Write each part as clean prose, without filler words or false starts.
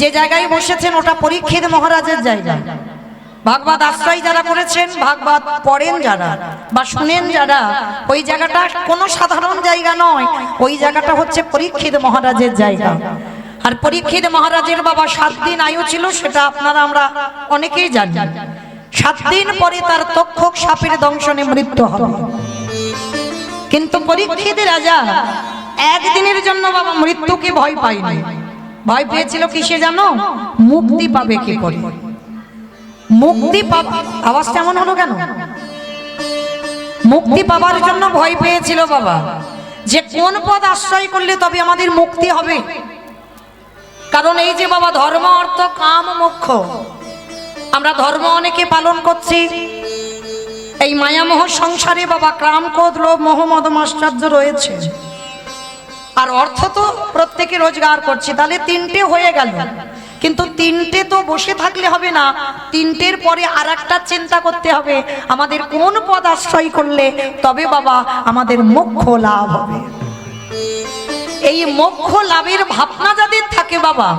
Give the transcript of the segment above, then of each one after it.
যে জায়গায় বসেছেন ওটা পরীক্ষিত মহারাজের জায়গা। ভাগবত আশ্রয় যারা করেছেন, ভাগবত পড়েন যারা বা শুনেন যারা, ওই জায়গাটা কোনো সাধারণ জায়গা নয়, ওই জায়গাটা হচ্ছে পরীক্ষিত মহারাজের জায়গা। আর পরীক্ষিত মহারাজের বাবা 7 দিন আয়ু ছিল, সেটা আপনারা আমরা অনেকেই জানি। 7 দিন পরে তার তক্ষক সাপের দংশনে মৃত্যু হবে। কিন্তু পরীক্ষিত রাজা একদিনের জন্য বাবা মৃত্যুকে ভয় পায়নি। ভয় পেয়েছিল কিসে জানো? মুক্তি পাবে কি করে। মুক্তি পাবে, আওয়াজ কেমন হলো কেন? মুক্তি পাবার জন্য ভয় পেয়েছিল বাবা, যে কোন পদ আশ্রয় করলে তবে আমাদের মুক্তি হবে। কারণ এই যে বাবা ধর্ম অর্থ কাম মোক্ষ, আমরা ধর্ম অনেকে পালন করছি, এই মায়ামোহ সংসারে বাবা কাম ক্রোধ লোভ মোহ মদ মাশ্চর্য রয়েছে, আর অর্থ তো প্রত্যেকে রোজগার করছে। তাহলে 3টে হয়ে গেল, কিন্তু 3টে তো বসে থাকলে হবে না, 3টের পরে আর একটা চিন্তা করতে হবে, আমাদের কোন পদ আশ্রয় করলে তবে বাবা আমাদের মোক্ষ লাভ হবে। এই মোক্ষ লাভের ভাবনা যাদের থাকে বাবা,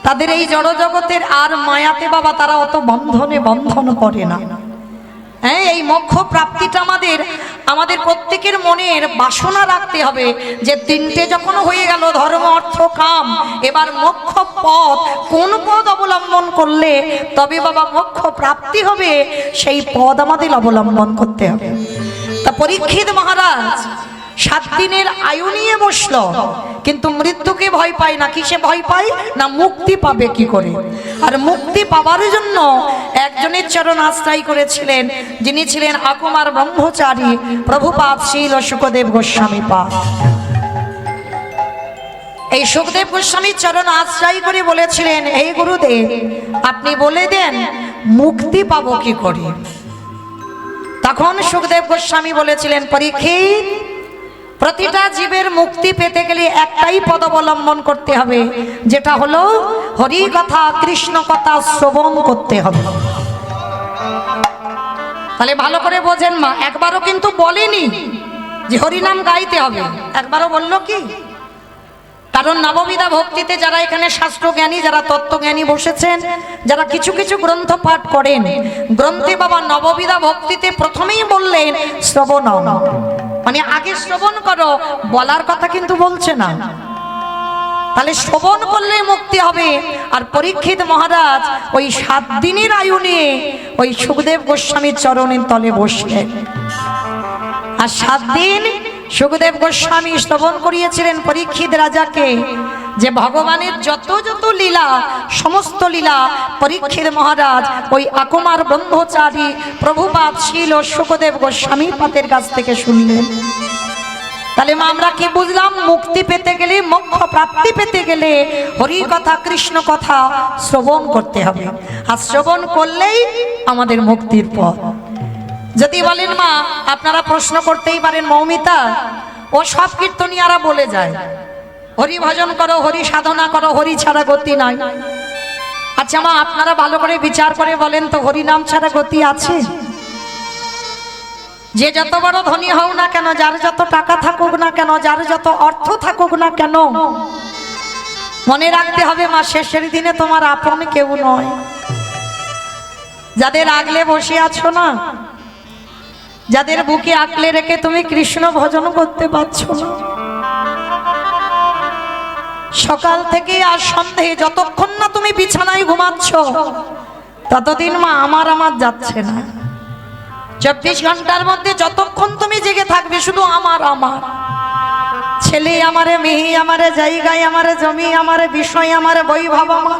তাদের এই জড় জগতের আর মায়াতে বাবা তারা অত বন্ধনে বন্ধন করে না। হ্যাঁ, এই মোক্ষ প্রাপ্তিটা আমাদের প্রত্যেকের মনের বাসনা রাখতে হবে, যে 3টে যখন হয়ে গেল ধর্ম অর্থ কাম, এবার মোক্ষ পথ, কোন পথ অবলম্বন করলে তবে বাবা মোক্ষ প্রাপ্তি হবে, সেই পথ আমাদের অবলম্বন করতে হবে। তা পরীক্ষিত মহারাজ 7 দিনের আয়ু নিয়ে বসলো, কিন্তু মৃত্যুকে ভয় পায় না। কিসে ভয় পায় না? মুক্তি পাবে কি করে। আর মুক্তি পাবার জন্য একজনের চরণ আশ্রয় করেছিলেন, যিনি ছিলেন আকুমার ব্রহ্মচারী প্রভুপাদ শ্রীল শুকদেব গোস্বামী পাদ। এই শুকদেব গোস্বামীর চরণ আশ্রয় করে বলেছিলেন, এই গুরুদেব আপনি বলে দেন মুক্তি পাবো কি করে। তখন শুকদেব গোস্বামী বলেছিলেন, পরীক্ষিত, প্রতিটা জীবের মুক্তি পেতে গেলে একটাই পদ অবলম্বন করতে হবে, যেটা হলো হরি কথা কৃষ্ণ কথা শ্রবণ করতে হবে। তাহলে ভালো করে বোঝেন মা, একবারও কিন্তু বলেনি যে হরিনাম গাইতে হবে, একবারও বললো কি? কারণ নববিধা ভক্তিতে যারা এখানে শাস্ত্রজ্ঞানী, যারা তত্ত্বজ্ঞানী বসেছেন, যারা কিছু কিছু গ্রন্থ পাঠ করেন, গ্রন্থে বাবা নববিধা ভক্তিতে প্রথমেই বললেন শ্রবণ, মানে আগে শ্রবণ করো, বলার কথা কিন্তু বলছে না। তাহলে শ্রবণ করলে মুক্তি হবে। আর পরীক্ষিত মহারাজ ওই 7 দিনের আয়ু নিয়ে ওই শুকদেব গোস্বামীর চরণের তলে বসলেন। আর 7 দিন শুকদেব গোস্বামী শ্রবণ করিয়েছিলেন পরীক্ষিত রাজাকে, যে ভগবানের যত যত লীলা, সমস্ত লীলা পরীক্ষিত মহারাজ ওই আকুমার ব্রহ্মচারী প্রভুপাদ শ্রীল শুকদেব গোস্বামী পাতের কাছ থেকে শুনলেন। তাহলে মা আমরা কি বুঝলাম? মুক্তি পেতে গেলে, মোক্ষ প্রাপ্তি পেতে গেলে হরি কথা কৃষ্ণ কথা শ্রবণ করতে হবে, আর শ্রবণ করলেই আমাদের মুক্তির পথ। যদি বলেন মা, আপনারা প্রশ্ন করতেই পারেন, মৌমিতা ও সব কীর্তনিয়ারা বলে যায় হরি ভজন করো, হরি সাধনা করো, হরি ছাড়া গতি নাই। আচ্ছা মা, আপনারা ভালো করে বিচার করে বলেন তো, হরি নাম ছাড়া গতি আছে? যে যত বড় ধনী হও না কেন, যার যত টাকা থাকুক না কেন, যার যত অর্থ থাকুক না কেন, মনে রাখতে হবে মা, শেষের দিনে তোমার আপন কেউ নয়। যাদের আগলে বসে আছো না, যাদের বুকে আঁকলে রেখে তুমি কৃষ্ণ ভজন করতে পারছো না, সকাল থেকে আর সন্ধ্যে যতক্ষণ না তুমি বিছানায় ঘুমাচ্ছ, ততদিন মা আমার যাচ্ছে না। 24 ঘন্টার মধ্যে যতক্ষণ তুমি জেগে থাকবে শুধু আমার, ছেলে আমারে, মেয়ে আমারে, জায়গায় আমারে, জমি আমারে, বিষয় আমারে, বৈভব আমার,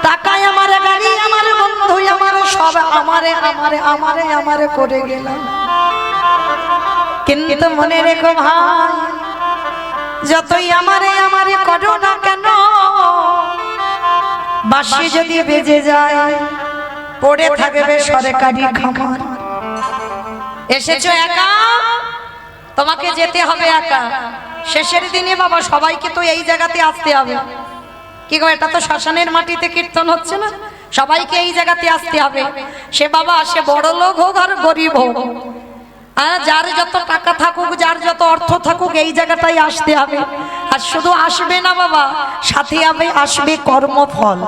টাকায় আমারে, গাড়ি আমারে, বন্ধু আমারে, সব আমারে আমারে আমারে আমারে করে গেলাম। কিন্তু মনে রেখো ভাই, যতই আমারে আমারে করো না কেন, বাঁশি যদি বেজে যায় পড়ে থাকবে সরকারি খামার। এসেছো একা, তোমাকে যেতে হবে একা। শেষের দিনে বাবা সবাইকে তো এই জায়গাতে আসতে হবে। কি গো, এটা তো শ্মশানের মাটিতে কীর্তন হচ্ছে না, সবাইকে এই জায়গাতে আসতে হবে। সে বাবা, সে বড় লোক হোক আর গরিব হোক, যার যত টাকা থাকুক, যার যত অর্থ থাকুক, এই জায়গাটাই আসতে হবে। আর আর শুধু আসবে না বাবা, সাথে আসবে কর্মফল।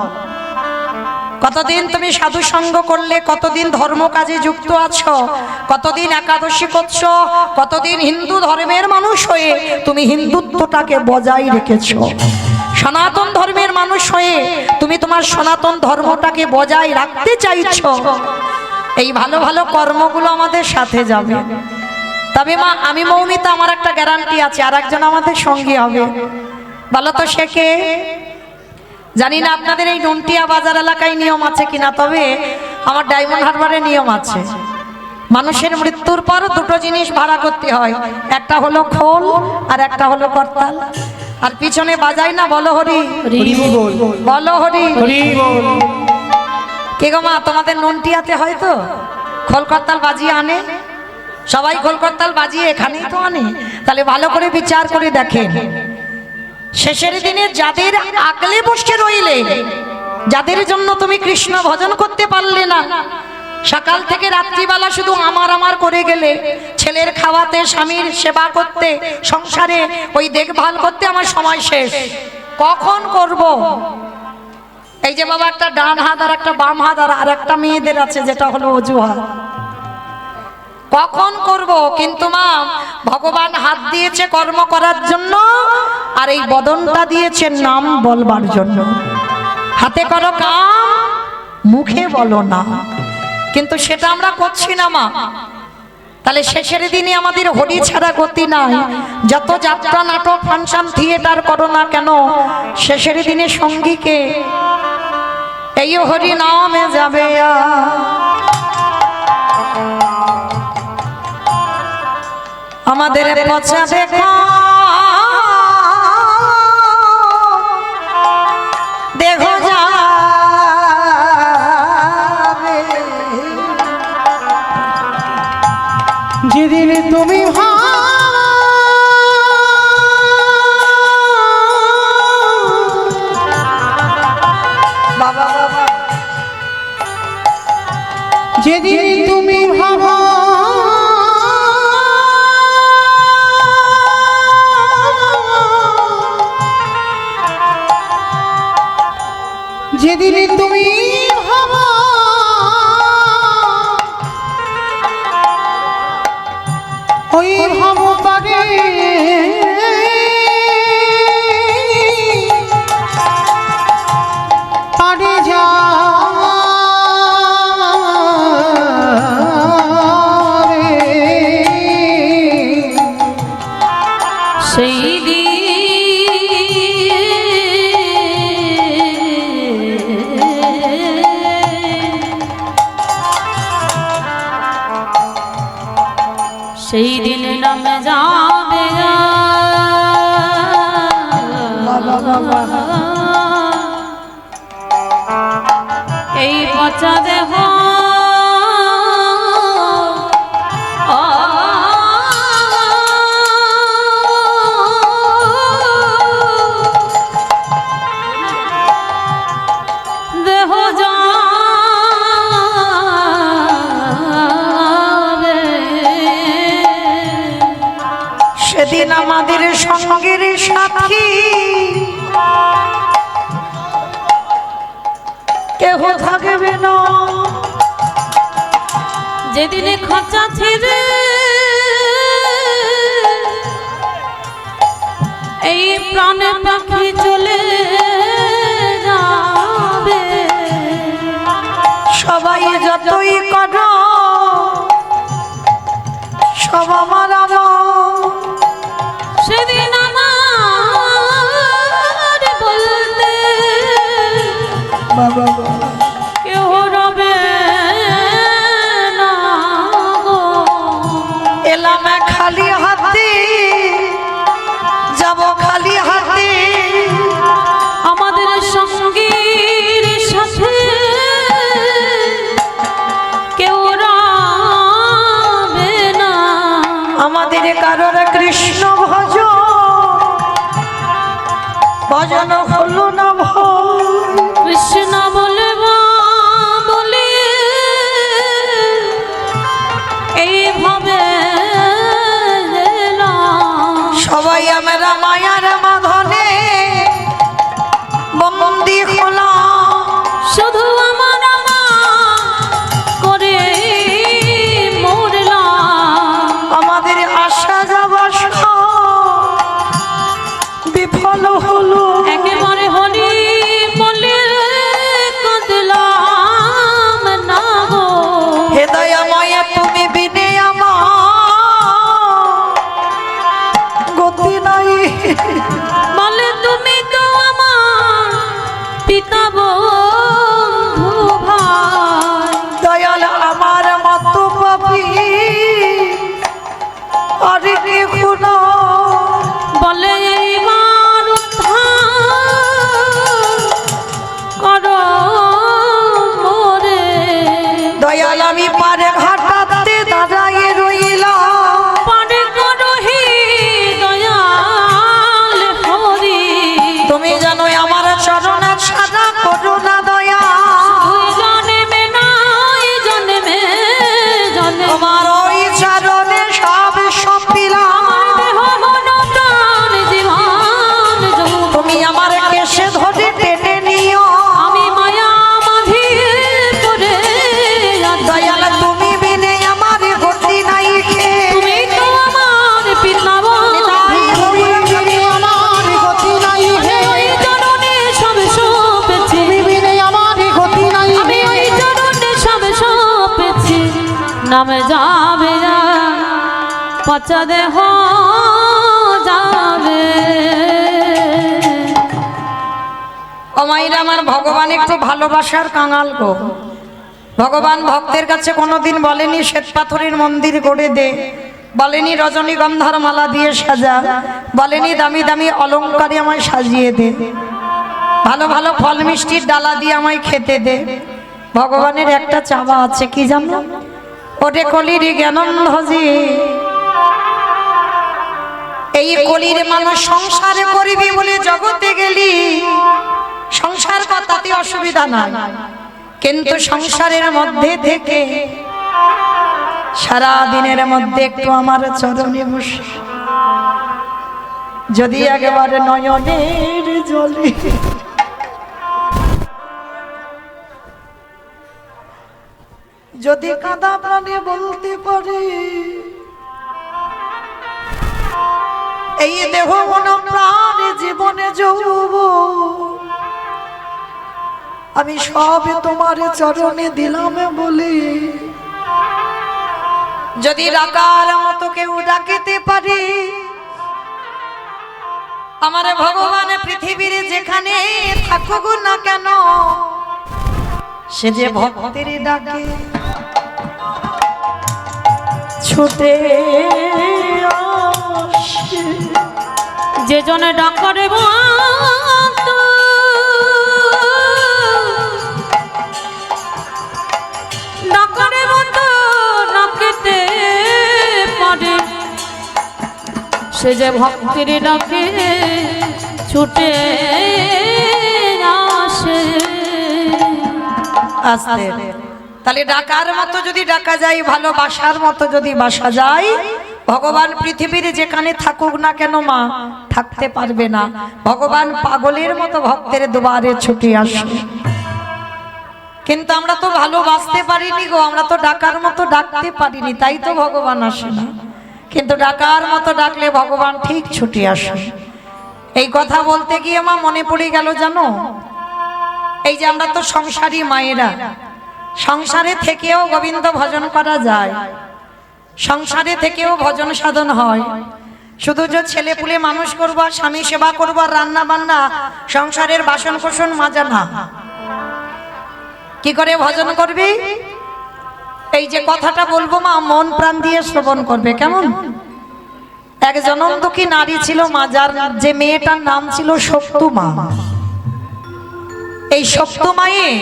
কতদিন তুমি সাধু সঙ্গ করলে, কতদিন ধর্ম কাজে যুক্ত আছো, কতদিন একাদশী করছো, কতদিন হিন্দু ধর্মের মানুষ হয়ে তুমি হিন্দুত্বটাকে বজায় রেখেছো, সনাতন ধর্মের মানুষ হয়ে তুমি তোমার সনাতন ধর্মটাকে বজায় রাখতে চাইছো। এই ভালো ভালো কর্মগুলো আমাদের সাথে যাবে। তবে মা, আমি মৌমিতা, আমার একটা গ্যারান্টি আছে, আর একজন আমাদের সঙ্গী হবে। বলো তো সে কে? জানি না আপনাদের এই নন্টিয়া বাজার এলাকায় নিয়ম আছে কিনা, তবে আমার ডায়মন্ড হারবারে নিয়ম আছে। মানুষের মৃত্যুর পর দুটো জিনিস ভাড়া করতে হয়, একটা হলো খোল আর একটা হলো করতাল। আর পিছনে বাজায় না, বলো হরি বলো হরি। কে গো মা, তোমাদের নন্টিয়াতে হয়তো খোল করতাল বাজিয়ে আনে? সবাই খোল করতাল বাজিয়ে এখানেই তো আনে। তাহলে ভালো করে বিচার করে দেখেন, শেষের দিনে যাদের আগলে বসে রইলে, যাদের জন্য তুমি কৃষ্ণ ভজন করতে পারলে না, সকাল থেকে রাত্রিবেলা শুধু আমার আমার করে গেলে, ছেলের খাওয়াতে, স্বামীর সেবা করতে, সংসারে ওই দেখভাল করতে আমার সময় শেষ, কখন করব? এই যে বাবা, একটা ডান হাত আর একটা বাম হাত আর একটা মেয়েদের আছে যেটা হলো অজুহাত, কখন করব? কিন্তু মা, ভগবান হাত দিয়েছে কর্ম করার জন্য, আর এই বদনটা দিয়েছে নাম বলবার জন্য। হাতে করো কাম, মুখে বলো না, কিন্তু সেটা আমরা করছি না মা। তাহলে শেষের দিনে আমাদের হরি ছাড়া গতি নাই। যত যাত্রা, নাটক, ফাংশন, থিয়েটার করো না কেন, শেষের দিনে সঙ্গীকে এই হরি নামে যাবে। আমাদের পচা দেখো দেখো যাবে, যেদিন তুমি বাবা বাবা, যেদিন তুমি ভাবা যেদিন তুমি ভাবা ওই ভাব পারে পারে যা সেই সেই দিন নামে যাবে এই পচা দেহ দেহ সেদিন আমাদের সঙ্গের সাথী কেহ থাকবে না। যেদিন খাঁচা ছেড়ে এই প্রাণে পাখি চলে যাবে, সবাই যতই করো সব আমার সেদিন আমার বলতে কেউ রবে না গো। এলাম খালি হাতে, যাব খালি হাতে, আমাদের সঙ্গীর সাথে কেউ রবে না। আমাদের কারোর কৃষ্ণ ভজন হলো না ভয়, কৃষ্ণ বলে বলে এইভাবে সবাই আমরা মায়ার মাধন পচা দেহ যাবে। ও মাইরা আমার, ভগবান একটু ভালোবাসার কাঙাল গো। ভগবান ভক্তের কাছে কোনোদিন বলেনি শ্বেত পাথরের মন্দির গড়ে দে, বলেনি রজনীগন্ধার মালা দিয়ে সাজা, বলেনি দামি দামি অলংকারে আমায় সাজিয়ে দে, ভালো ভালো ফল মিষ্টির ডালা দিয়ে আমায় খেতে দে। ভগবানের একটা চাওয়া আছে, কি জানো? ওরে কলির জ্ঞানন্ধজি, এই কলির মানুষ সংসারে করিবি বলে জগতে গেলি, সংসার কথাতে অসুবিধা নাই, কিন্তু সংসারের মধ্যে থেকে সারা দিনের মধ্যে একটু আমার চরণে বসে যদি একেবারে নয়নের জলে যদি কাঁদা প্রাণে বলতে পারে, এই দেহ মন প্রাণে জীবনে যৌব আমি সব তোমার চরণে দিলাম বলে, যদি ডাকার মতো কেউ ডাকিতে পারে, আমার ভগবান পৃথিবীর যেখানে থাকুক না কেন, সে যে ভক্তের ডাকে ছুটে আসে। যে জনে ডাকরে ডাকরে মতো ডাকতে পারে, সে যে ভক্তির ডাকে ছুটে আসে। আস্তে তাহলে ডাকার মতো যদি ডাকা যায়, ভালোবাসার মতো যদি বাসা যায়, ভগবান পৃথিবীর যেখানে থাকুক না কেন মা থাকতে পারবে না। ভগবান পাগলের মতো ভক্তের দুয়ারে ছুটে আসে, কিন্তু আমরা তো ভালোবাসতে পারিনি গো, আমরা তো ডাকার মতো ডাকতে পারিনি, তাই তো ভগবান আসে না। কিন্তু ডাকার মতো ডাকলে ভগবান ঠিক ছুটে আসে। এই কথা বলতে গিয়ে মা মনে পড়ে গেল জানো, এই যে আমরা তো সংসারী মায়েরা, সংসারে থেকেও গোবিন্দ ভজন করা যায়, সংসারে থেকেও ভজন সাধন হয়। শুধু যে ছেলে পুলে মানুষ করবো আর স্বামী সেবা করবো আর রান্না বান্না সংসারের বাসন কোসন মাজা না, কি করে ভজন করবি? এই যে কথাটা বলবো মা মন প্রাণ দিয়ে শ্রবণ করবে, কেমন? এক জনমদুখী নারী ছিল মাজার, যে মেয়েটার নাম ছিল সপ্তুমা। এই সপ্তুমায়ের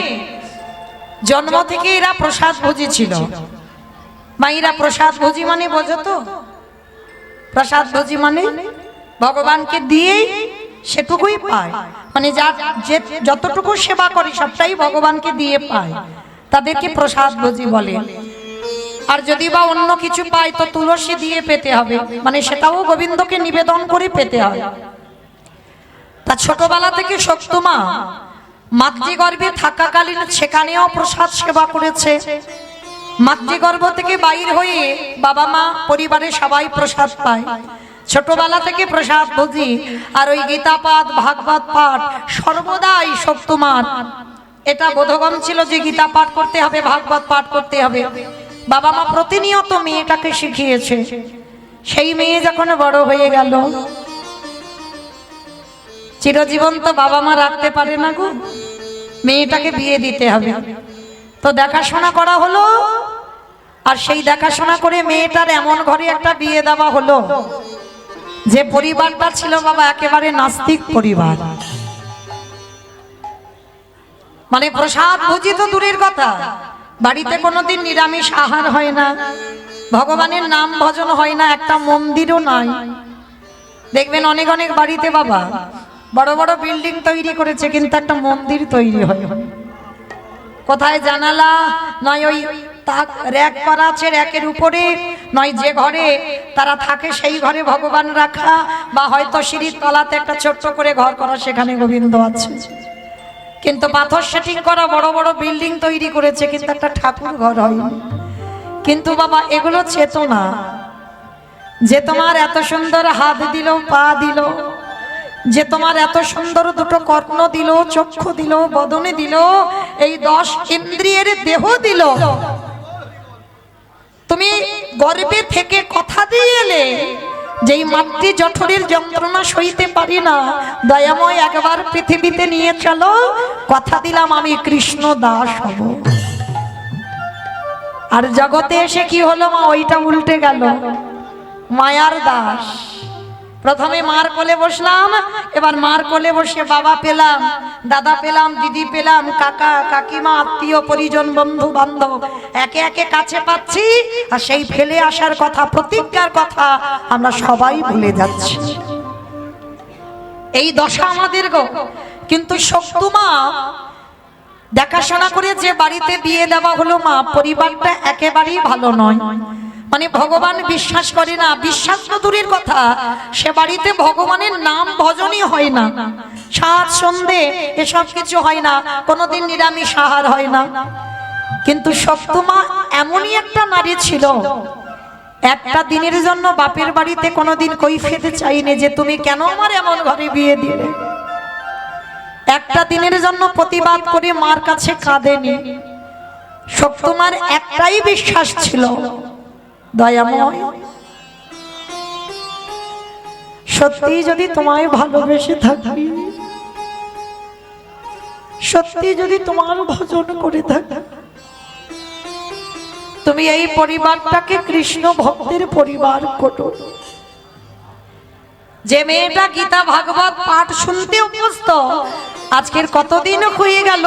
জন্ম থেকে এরা প্রসাদ ভোজি ছিল। মায়েরা প্রসাদ ভোজি মানে বোঝো তো? প্রসাদ ভোজি মানে ভগবানকে দিয়েই সেটুকুই পায়, মানে যে যতটুকু সেবা করে সবটাই ভগবানকে দিয়ে পায়, তাদেরকে প্রসাদ ভোজি বলে। আর যদি বা অন্য কিছু পায় তো তুলসী দিয়ে পেতে হবে, মানে সেটাও গোবিন্দকে নিবেদন করে পেতে হয়। তা ছোটবেলা থেকে সপ্তুমা মাতৃগর্ভে থাকাকালীন সেখানেও প্রসাদ সেবা করেছে। মাতৃগর্ভ থেকে বাইর হয়ে বাবা মা পরিবারের সবাই প্রসাদ পায়। ছোটবেলা থেকে প্রসাদ ভোজি, আর ওই গীতা পাঠ ভাগবত পাঠ সর্বদাই সপ্তুমার এটা বোধগম ছিল যে গীতা পাঠ করতে হবে, ভাগবত পাঠ করতে হবে। বাবা মা প্রতিনিয়ত মেয়েটাকে শিখিয়েছে। সেই মেয়ে যখন বড় হয়ে গেল, চিরজীবন তো বাবা মা রাখতে পারে না গো, মেয়েটাকে বিয়ে দিতে হবে। তো দেখাশোনা করা হলো, আর সেই দেখাশোনা করে মেয়েটার এমন ঘরে একটা বিয়ে দেওয়া হলো যে পরিবারটা ছিল বাবা একেবারে নাস্তিক পরিবার। মানে প্রসাদ ভোজি তো দূরের কথা, বাড়িতে কোনোদিন নিরামিষ আহার হয় না, ভগবানের নাম ভজন হয় না, একটা মন্দিরও নাই। দেখবেন অনেক অনেক বাড়িতে বাবা বড় বড় বিল্ডিং তৈরি করেছে, কিন্তু একটা মন্দির তৈরি হয় কোথায়? জানালা নয় ওই তাক র‍্যাক করা আছে, র‍্যাকের উপরে নয় যে ঘরে তারা থাকে সেই ঘরে ভগবান রাখা, বা হয়তো সিঁড়ির তলাতে একটা ছোট্ট করে ঘর করা, সেখানে গোবিন্দ আছে। কিন্তু পাথর সেটিং করা বড় বড় বিল্ডিং তৈরি করেছে, কিন্তু একটা ঠাকুর ঘর হয়। কিন্তু বাবা এগুলো চেতনা, যে তোমার এত সুন্দর হাত দিল, পা দিল, যে তোমার এত সুন্দর দুটো কর্ণ দিল, চক্ষু দিল, বদনে দিল, এই 10 ইন্দ্রিয়ের দেহ দিল, তুমি গর্ভে থেকে কথা দিয়ে এলে যেই মাতৃ জঠরের যন্ত্রণা সইতে পারি না, দয়াময় একবার পৃথিবীতে নিয়ে চলো, কথা দিলাম আমি কৃষ্ণ দাস হব। আর জগতে এসে কি হলো মা, ওইটা উল্টে গেল, মায়ার দাস। প্রথমে মার কোলে বসলাম, এবার মার কোলে বসে বাবা পেলাম, দাদা পেলাম, দিদি পেলাম, কাকা কাকিমা, আত্মীয় পরিজন, বন্ধু বান্ধব একে একে কাছে পাচ্ছি, আর সেই ফেলে আসার কথা, প্রতিজ্ঞার কথা আমরা সবাই ভুলে যাচ্ছি। এই দশা আমাদের গো। কিন্তু শক্তুমা দেখাশোনা করে যে বাড়িতে বিয়ে দেওয়া হলো মা, পরিবারটা একেবারেই ভালো নয়। মানে ভগবান বিশ্বাস করে না, বিশ্বাস তো দূরের কথা, সে বাড়িতে ভগবানের নাম ভজনই হয় না, সাত সন্ধে এসব কিছু হয় না, কোনোদিন নিরামিষ আহার হয় না। কিন্তু শক্তুমা এমনই একটা নারী ছিল, একটা দিনের জন্য বাপের বাড়িতে কোনোদিন কৈফিয়ত চাইনি যে তুমি কেন আমার এমন ঘরে বিয়ে দিলে। একটা দিনের জন্য প্রতিবাদ করে মার কাছে কাঁদেনি। শক্তুমার একটাই বিশ্বাস ছিল, দয়াময় সত্যি যদি তোমায় ভালোবেসে থাকি, সত্যি যদি তোমার ভজন করে থাকি, তুমি এই পরিবারটাকে কৃষ্ণ ভক্তের পরিবার করো। যে মেয়েটা গীতা ভাগবত পাঠ শুনতে অভ্যস্ত, আজকের কতদিন হয়ে গেল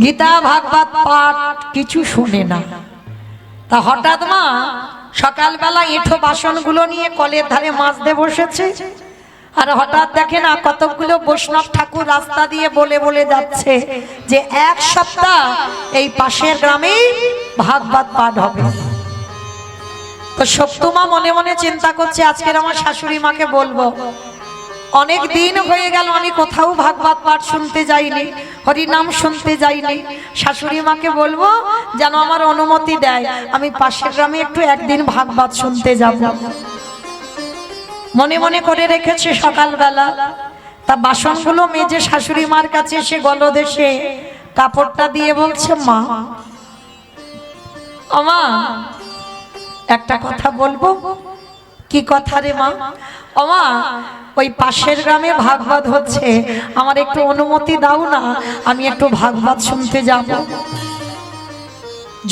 গীতা ভাগবত পাঠ কিছু শুনে না, তা হঠাৎ মা সকালবেলা এঁঠো বাসনগুলো নিয়ে কলের ধারে মাজতে বসেছে, আর হঠাৎ দেখে না কতগুলো বৈষ্ণব ঠাকুর রাস্তা দিয়ে বলে বলে যাচ্ছে যে এক সপ্তাহ এই পাশের গ্রামে ভাগবত পাঠ হবে। তো শক্তুমা মনে মনে চিন্তা করছে আজকের আমার শাশুড়ি মাকে বলবো, অনেক দিন হয়ে গেল আমি কোথাও ভাগবত পাঠ শুনতে যাইনি, হরিনাম শুনতে যাইনি, শাশুড়ি মাকে বলবো যেন আমার অনুমতি দেয়, আমি পাশের গ্রামে একটু একদিন ভাগবত শুনতে যাব। মনে মনে করে রেখেছে সকালবেলা। তা বাসনগুলো মেজে শাশুড়ি মার কাছে এসে গলদেশে কাপড়টা দিয়ে বলছে, মা আমা একটা কথা বলবো। কি কথা রে মা? আমা ওই পাশের গ্রামে ভাগবত হচ্ছে, আমার একটু অনুমতি দাও না, আমি একটু ভাগবত শুনতে যাব।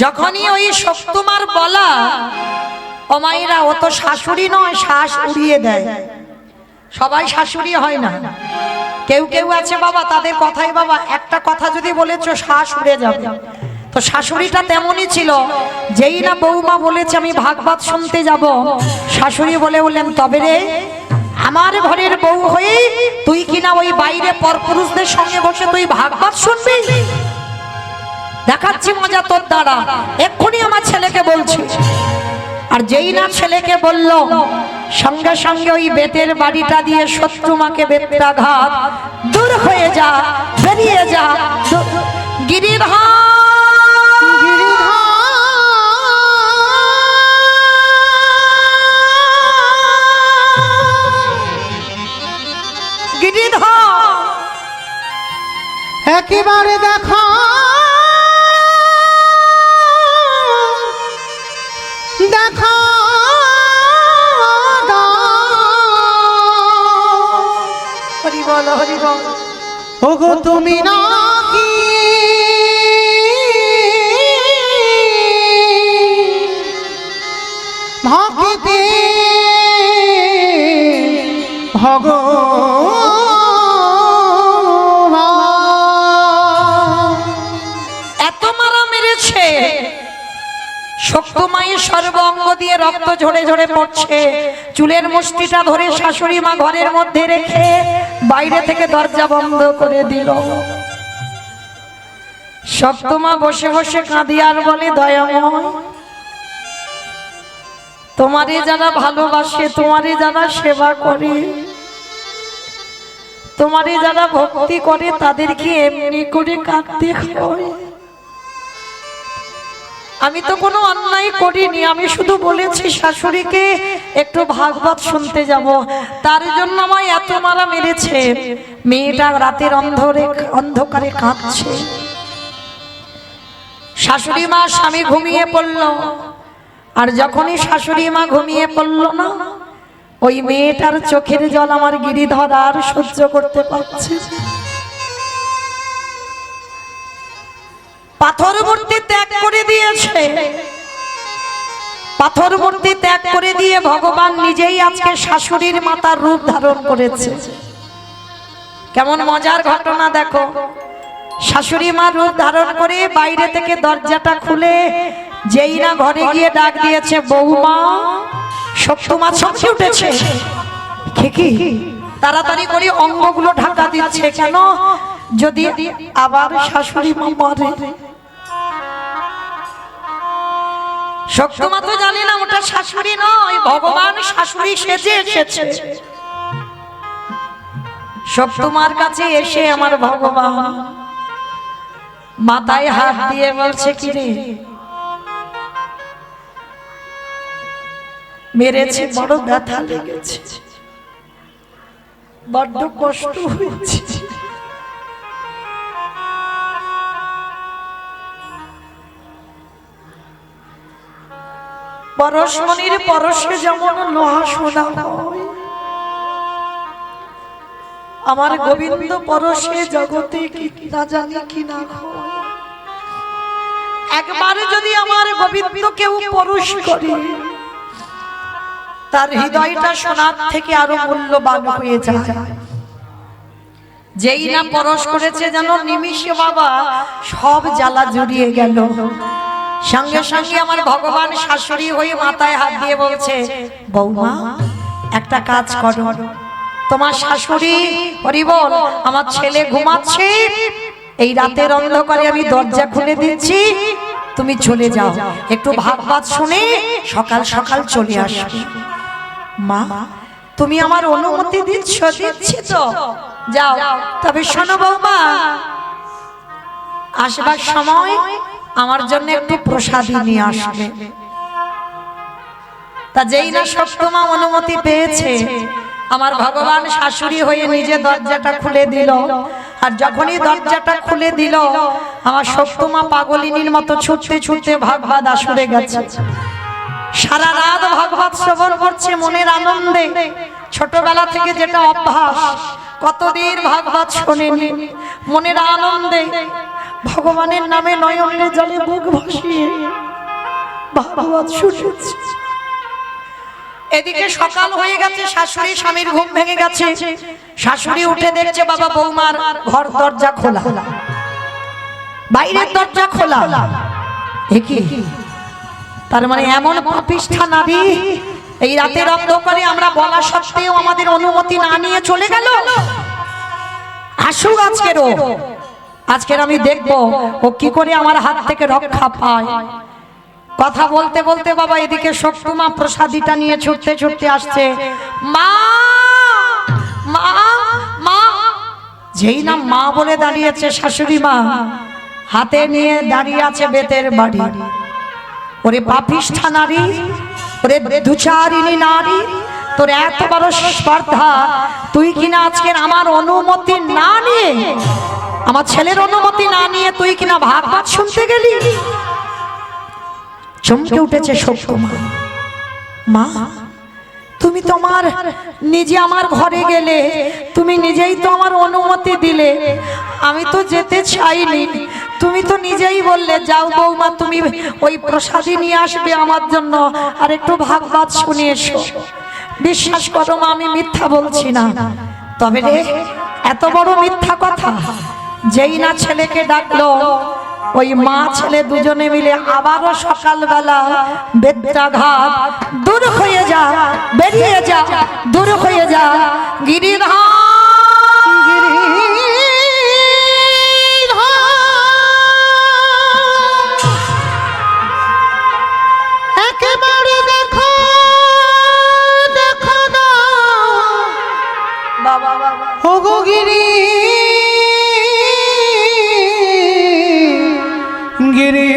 যখনই ওই শক্তুমার বলা, ও মায়েরা ও তো শাশুড়ি নয়, শ্বাস উড়িয়ে দেয়। সবাই শাশুড়ি হয় না, কেউ কেউ আছে বাবা তাদের কথাই বাবা একটা কথা যদি বলেছো শ্বাস উড়ে যাবে। তো শাশুড়িটা তেমনই ছিল, যেই না বৌমা বলেছে আমি ভাগবত শুনতে যাব, শাশুড়ি বলে বললেন তবে রে আমার ঘরের বউ হয়ে তুই কিনা ওই বাইরে পরপুরুষদের সঙ্গে বসে তুই ভাগবত শুনবি? দেখাচ্ছি মজা তোর দ্বারা, এক্ষুনি আমার ছেলেকে বলছি। আর যেই না ছেলেকে বলল, সঙ্গে সঙ্গে ওই বেতের বাড়িটা দিয়ে শত্রুমাকে বেত্রাঘাত, দূর হয়ে যা, বেরিয়ে যা। গিরিধর একেবারে দেখা দেখা হরি বল হরি বল। ওগো তুমি নাকি ভক্তি এত মারা মেরেছে, শক্তমায়ের সর্বাঙ্গ দিয়ে রক্ত ঝরে ঝরে পড়ছে। চুলের মুষ্টিটা ধরে শাশুড়ি মা ঘরের মধ্যে রেখে বাইরে থেকে দরজা বন্ধ করে দিল। শক্তমা বসে বসে কাঁদি আর বলে, দয়াময় তোমারে যারা ভালোবাসে, তোমারে যারা সেবা করে, তোমারে যারা ভক্তি করে, তাদেরকে এমনি করে কাঁদতে হয়। আমি তো কোনো অন্যায় করিনি, আমি শুধু বলেছি শাশুড়িকে একটু ভাগবত শুনতে যাব, তার জন্য আমায় এত মারা মেরেছে। মেয়েটা রাতের অন্ধকারে কাঁদছে। শাশুড়ি মা স্বামী ঘুমিয়ে পড়ল, আর যখনই শাশুড়ি মা ঘুমিয়ে পড়ল না, ওই মেয়েটার চোখের জল আমার গিরিধর আর সহ্য করতে পারছে না। পাথর মূর্তি ত্যাগ করে দিয়েছে, পাথর মূর্তি ত্যাগ করে দিয়ে ভগবান নিজেই আজকে শাশুড়ির মাতার রূপ ধারণ করেছে। কেমন মজার ঘটনা দেখো, শাশুড়ি মা রূপ ধারণ করে বাইরে থেকে দরজাটা খুলে যেই না ঘরে গিয়ে ডাক দিয়েছে, বৌমা। শক্তমা চমকে উঠেছে, কি তাড়াতাড়ি করে অঙ্গগুলো ঢাকা দিচ্ছে, কেন যদি আবার শাশুড়ি মা মরে। শক্তমা তো জানে না ওটা শাশুড়ি নয়, ভগবান শাশুড়ি সেজে এসেছে। শক্তমার কাছে এসে আমার ভগবান মাথায় হাত দিয়ে বলছে, কি রে মেরেছে, বড় ব্যথা লেগেছে, বড্ড কষ্ট হয়েছে। পরশমণির পরশে যেমন লোহা সোনা হয়, আমার গোবিন্দ পরশে জগতে কি না জানি কি না হয়। একবার যদি আমার গোবিন্দ কেউ পরশ করে, তার হৃদয়টা সোনার থেকে আরো মূল্যবান হয়ে যায়। যেই না পরশ করেছে যেন নিমিষে বাবা সব জ্বালা জুড়িয়ে গেল। সঙ্গে সঙ্গে আমার ভগবান শাশুড়ি হয়ে মাথায় হাত দিয়ে বলছে, বৌমা একটা কাজ করো, তোমার শাশুড়ি হরি বল, আমার ছেলে ঘুমাচ্ছে, এই রাতের অন্ধকারে আমি দরজা খুলে দিচ্ছি, তুমি চলে যাও, একটু ভাগবত শুনে সকাল সকাল চলে আসবে। মা তুমি আমার অনুমতি দিচ্ছ? দিচ্ছি তো, যাও। তবে শোনো বৌমা, আসবার সময় আমার জন্য একটু প্রসাদী নিয়ে আসবে। তা যেই না শক্তমা অনুমতি পেয়েছে, আমার ভগবান শাশুড়ি হয়ে নিজে দরজাটা খুলে দিল। আর যখনই দরজাটা খুলে দিল, আমার শক্তমা পাগলিনীর মতো ছুটতে ছুটতে ভাগবত আসরে গেছে। সারা রাত ভাগবত শ্রবণ করছে মনের আনন্দে। ছোটবেলা থেকে যেটা অভ্যাস, কতদিন ভাগবত শোনেনি, মনের আনন্দে ভগবানের নামে নয়নের জলে বুক ভাসিয়ে ভাগবত শুনেছে। এদিকে সকাল হয়ে গেছে, শাশুড়ি স্বামীর ঘুম ভেঙে গেছে। শাশুড়ি উঠে দেখছে বাবা বৌমার ঘর দরজা খোলা, বাইরের দরজা খোলা। একই তার মানে এমন পাপিষ্ঠা নারী এই রাতের অন্ধকারে আমরা বলা সত্ত্বেও আমাদের অনুমতি না নিয়ে চলে গেল। আসুক আজকের আমি দেখবো ও কি করে আমার হাত থেকে রক্ষা পায়। কথা বলতে বলতে বাবা এদিকে শক্তমা প্রসাদীটা নিয়ে ছুটতে ছুটতে আসছে। মা মা মা, যেই না মা বলে দাঁড়িয়েছে শাশুড়ি মা, হাতে নিয়ে দাঁড়িয়ে আছে বেতের বাড়ি। ওরে পাপিষ্ঠা নারী, ওরে দুচারিণী নারী, তোর এত বড় স্পর্ধা, তুই কিনা আজকের আমার অনুমতি না নিয়ে, আমার ছেলের অনুমতি না নিয়ে তুই কিনা ভাগবত শুনতে গেলি। চমকে উঠেছে শক্তমা। মা তুমি তোমার নিজে আমার ঘরে গেলে, তুমি নিজেই তো আমার অনুমতি দিলে, আমি তো যেতে চাইনি। তুমি তো নিজেই বললে, যাও বৌমা তুমি ওই প্রসাদী নিয়ে আসবে আমার জন্য, আর একটু ভাগবত শুনে এসো। বিশ্বাস করো মা, আমি মিথ্যা বলছি না। তবে রে এত বড় মিথ্যা কথা, যেই না ছেলেকে ডাকলো, ওই মা ছেলে দুজনে মিলে আবারও সকালবেলা বেত্রাঘাত, দূর হয়ে যা, বেরিয়ে যা, দূর হয়ে যা গিরিধর। একেবারে দেখো দেখো না বাবা বাবা ও গো গিরি গিরি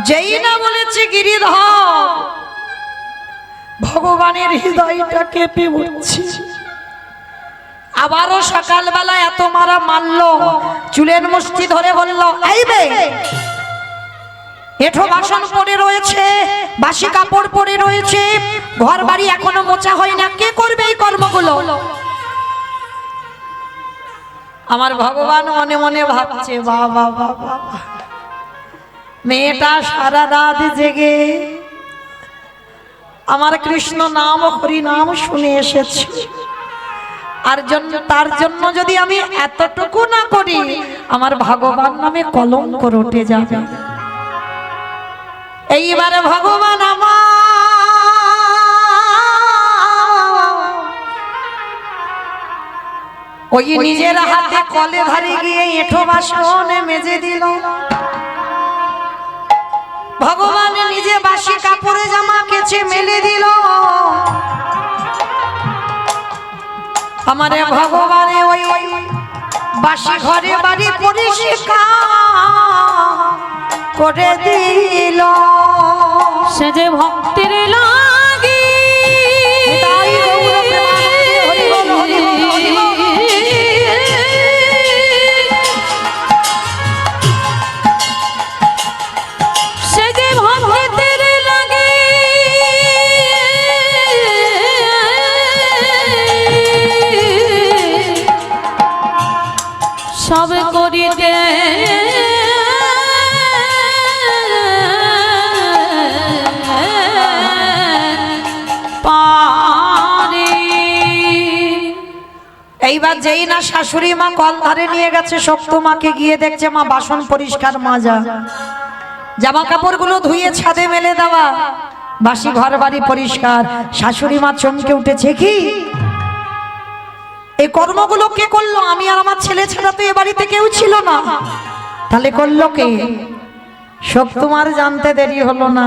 যেই না বলেছে গিরিধর, ভগবানের হৃদয়টা কেঁপে উঠছে। আবারও সকালবেলা এত মারা মারলো, চুলের মুষ্টি ধরে বলল, এই বে, এঁঠো বাসন পড়ে রয়েছে, বাসি কাপড় পরে রয়েছে, ঘর বাড়ি এখনো মোছা হয় না, কে করবে এই কর্মগুলো? আমার ভগবান মনে মনে ভাবছে, বাবা বাবা, মেয়েটা সারা রাত জেগে আমার কৃষ্ণ নাম হরি নাম শুনে এসেছে, আর তার জন্য যদি আমি এতটুকু না করি, আমার ভগবান নামে কলঙ্ক রটে যাবে। এইবারে ভগবান আমার ওই নিজের হাতে কলে ধারে গিয়ে এঁঠো বাসন মেজে দিল। ভগবান নিজে বাসি কাপড়ে জামা কেচে মেলে দিল। আমারে ভগবানে ওই বাসি ঘরে বাড়ি পরিষ্কার করে দিল। সে যে ভক্তের লাগি সে যে ভক্তের লাগি সব করিতে এইবার যেই না শাশুড়ি মা কল ধারে নিয়ে গেছে শক্ত মাকে, গিয়ে দেখছে মা বাসন পরিষ্কার মাজা, জামা কাপড় গুলো ধুয়ে ছাদে মেলে দেওয়া, বাসি ঘর বাড়ি পরিষ্কার। শাশুড়ি মা চমকে উঠেছে, কি এই কর্মগুলো কে করলো? আমি আর আমার ছেলে ছাড়া তো এ বাড়িতে কেউ ছিল না, তাহলে করলো কে? শক্তমার জানতে দেরি হলো না,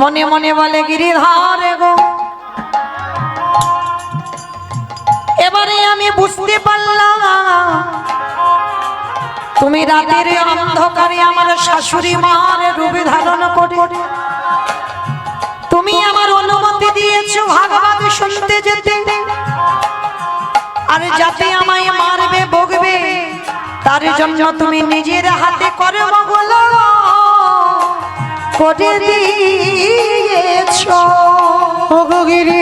মনে মনে বলে, গিরিধর গো, এবারে আমি বুঝতে পারলাম তুমি রাতের অন্ধকারে আমার শাশুড়ি মার রূপ ধারণ করে তুমি আমার অনুমতি দিয়েছো ভাগবত শুনতে যেতে, আর যাতে আমায় মারবে বকবে তার জন্য তুমি নিজের হাতে কর্মগুলো করে দিয়েছো। ওগো গিরি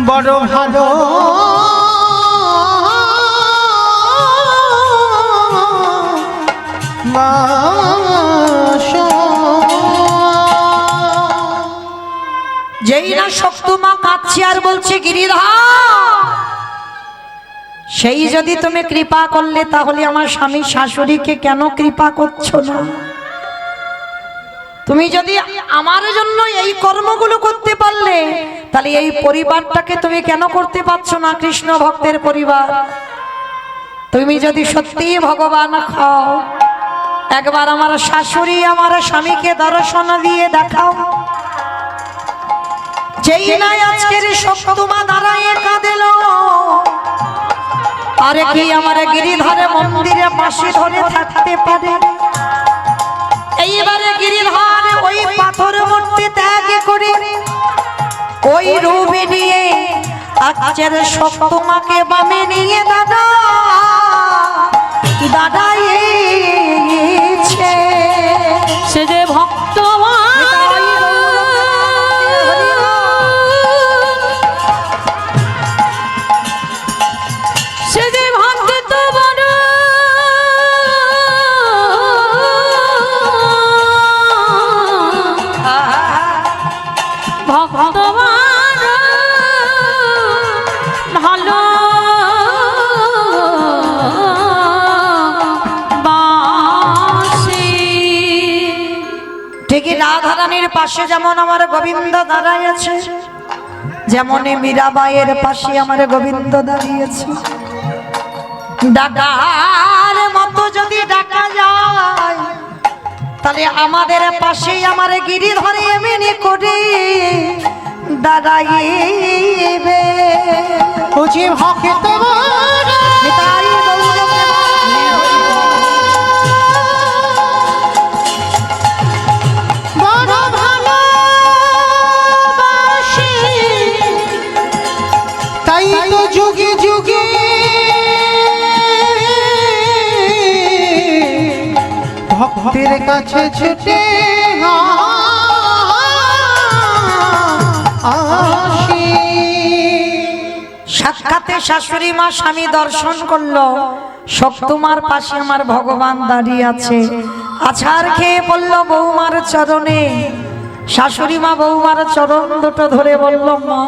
বড় ভালো যেই না শক্ত মা কাঁদছে আর বলছে, গিরিধর সেই যদি তুমি কৃপা করলে, তাহলে আমার স্বামী শাশুড়িকে কেন কৃপা করছো না? তুমি যদি আমার জন্য এই কর্মগুলো করতে পারলে, তাহলে এই পরিবারটাকে তুমি কেন করতে পারছো না? কৃষ্ণ ভক্তের পরিবার, তুমি যদি সত্যি ভগবান খাও, একবার আমার শাশুড়ি আমার স্বামীকে দর্শন দিয়ে দেখাও। যেই না আজকের শক্তমা দাঁড়ায় কাঁদেল, আরে কি আমার গিরিধরে মন্দিরে পাশে ধরে থাকতে পারে? এইবারে গিরিধর ওই পাথর মূর্তি ত্যাগ করে ওই রূপ নিয়ে আজকের শক্তমাকে বামে নিয়ে দাদা দাঁড়াইছে। সে যে ভক্ত সে যে ভক্ত বড় ভগবান ভালো ঠিকই রাধারানীর পাশে যেমন আমার গোবিন্দ দাঁড়াইছে, যেমন মীরাবাইয়ের পাশে আমার গোবিন্দ দাঁড়িয়েছে। ডাকার মতো যদি ডাকা যায় তাহলে আমাদের পাশেই আমার গিরিধরে এমনি করে দাঁড়াইবে। ও যে ভক্ত নিতাই গৌর বড় ভালোবাসি, তাই তো যুগে যুগে ভক্তের কাছে ছুটে আসি। সাক্ষাতে শাশুড়ি মা স্বামী দর্শন করলো, সপ্তমার পাশে আমার ভগবান দাঁড়িয়ে আছে। আছাড় খেয়ে পড়ল বৌমার চরণে। শাশুড়ি মা বৌমার চরণ দুটো ধরে বলল, মা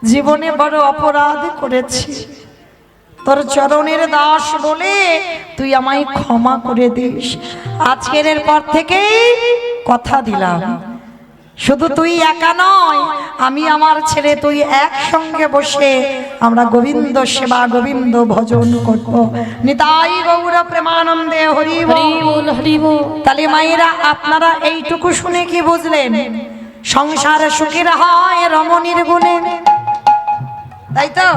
জীবনে বড় অপরাধ করেছি, তোর চরণের দাস বলে তুই আমায় ক্ষমা করে দিস। আজকের পর থেকেই কথা দিলাম, শুধু তুই একা নয়, আমি আমার ছেলে তুই একসঙ্গে বসে আমরা গোবিন্দ সেবা গোবিন্দ ভজন করব। নিতাই গৌর প্রেমানন্দে হরি বল। হরি বল হরি বল। তাহলে মায়েরা আপনারা এইটুকু শুনে কি বুঝলেন? সংসার সুখের হয় রমণীর গুণে, তাই তো?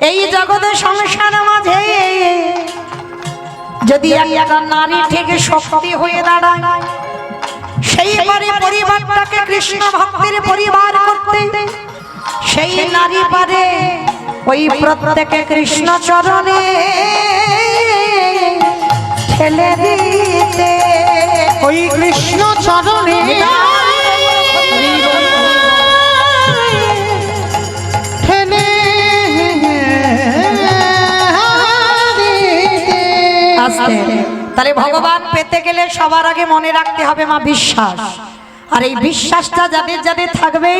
এই জগতে সংসার মাঝে যদি একটা নারী থেকে শক্তি হয়ে দাঁড়ায়, সেইবারে পরিবারটাকে কৃষ্ণ ভক্তের পরিবার করতে, সেই নারী পারে ওই প্রত্যেকে কৃষ্ণ চরণে ঠেলে দিতে। ওই কৃষ্ণ চরণে ঠেলে দিতে। আস্তে। তাহলে ভগবান পেতে গেলে সবার আগে মনে রাখতে হবে মা বিশ্বাস। আর এই বিশ্বাসটা যাদের যাদের থাকবে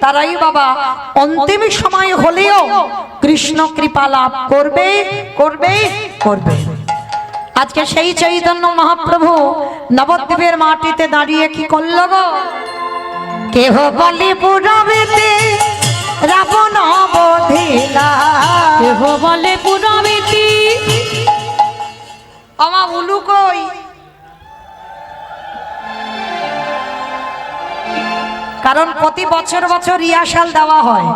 তারাই বাবা অন্তিম সময় হলেও কৃষ্ণ কৃপা লাভ করবে করবে করবে। আজকে সেই চৈতন্য মহাপ্রভু নবদ্বীপের মাটিতে দাঁড়িয়ে কি করল গো? কেহ বলি পুরবেতে রাবণ বধিলা, কেহ বলে পুরবেতি। আমা উলু কই? কারণ প্রতি বছর বছর রিহার্সাল দেওয়া হয়,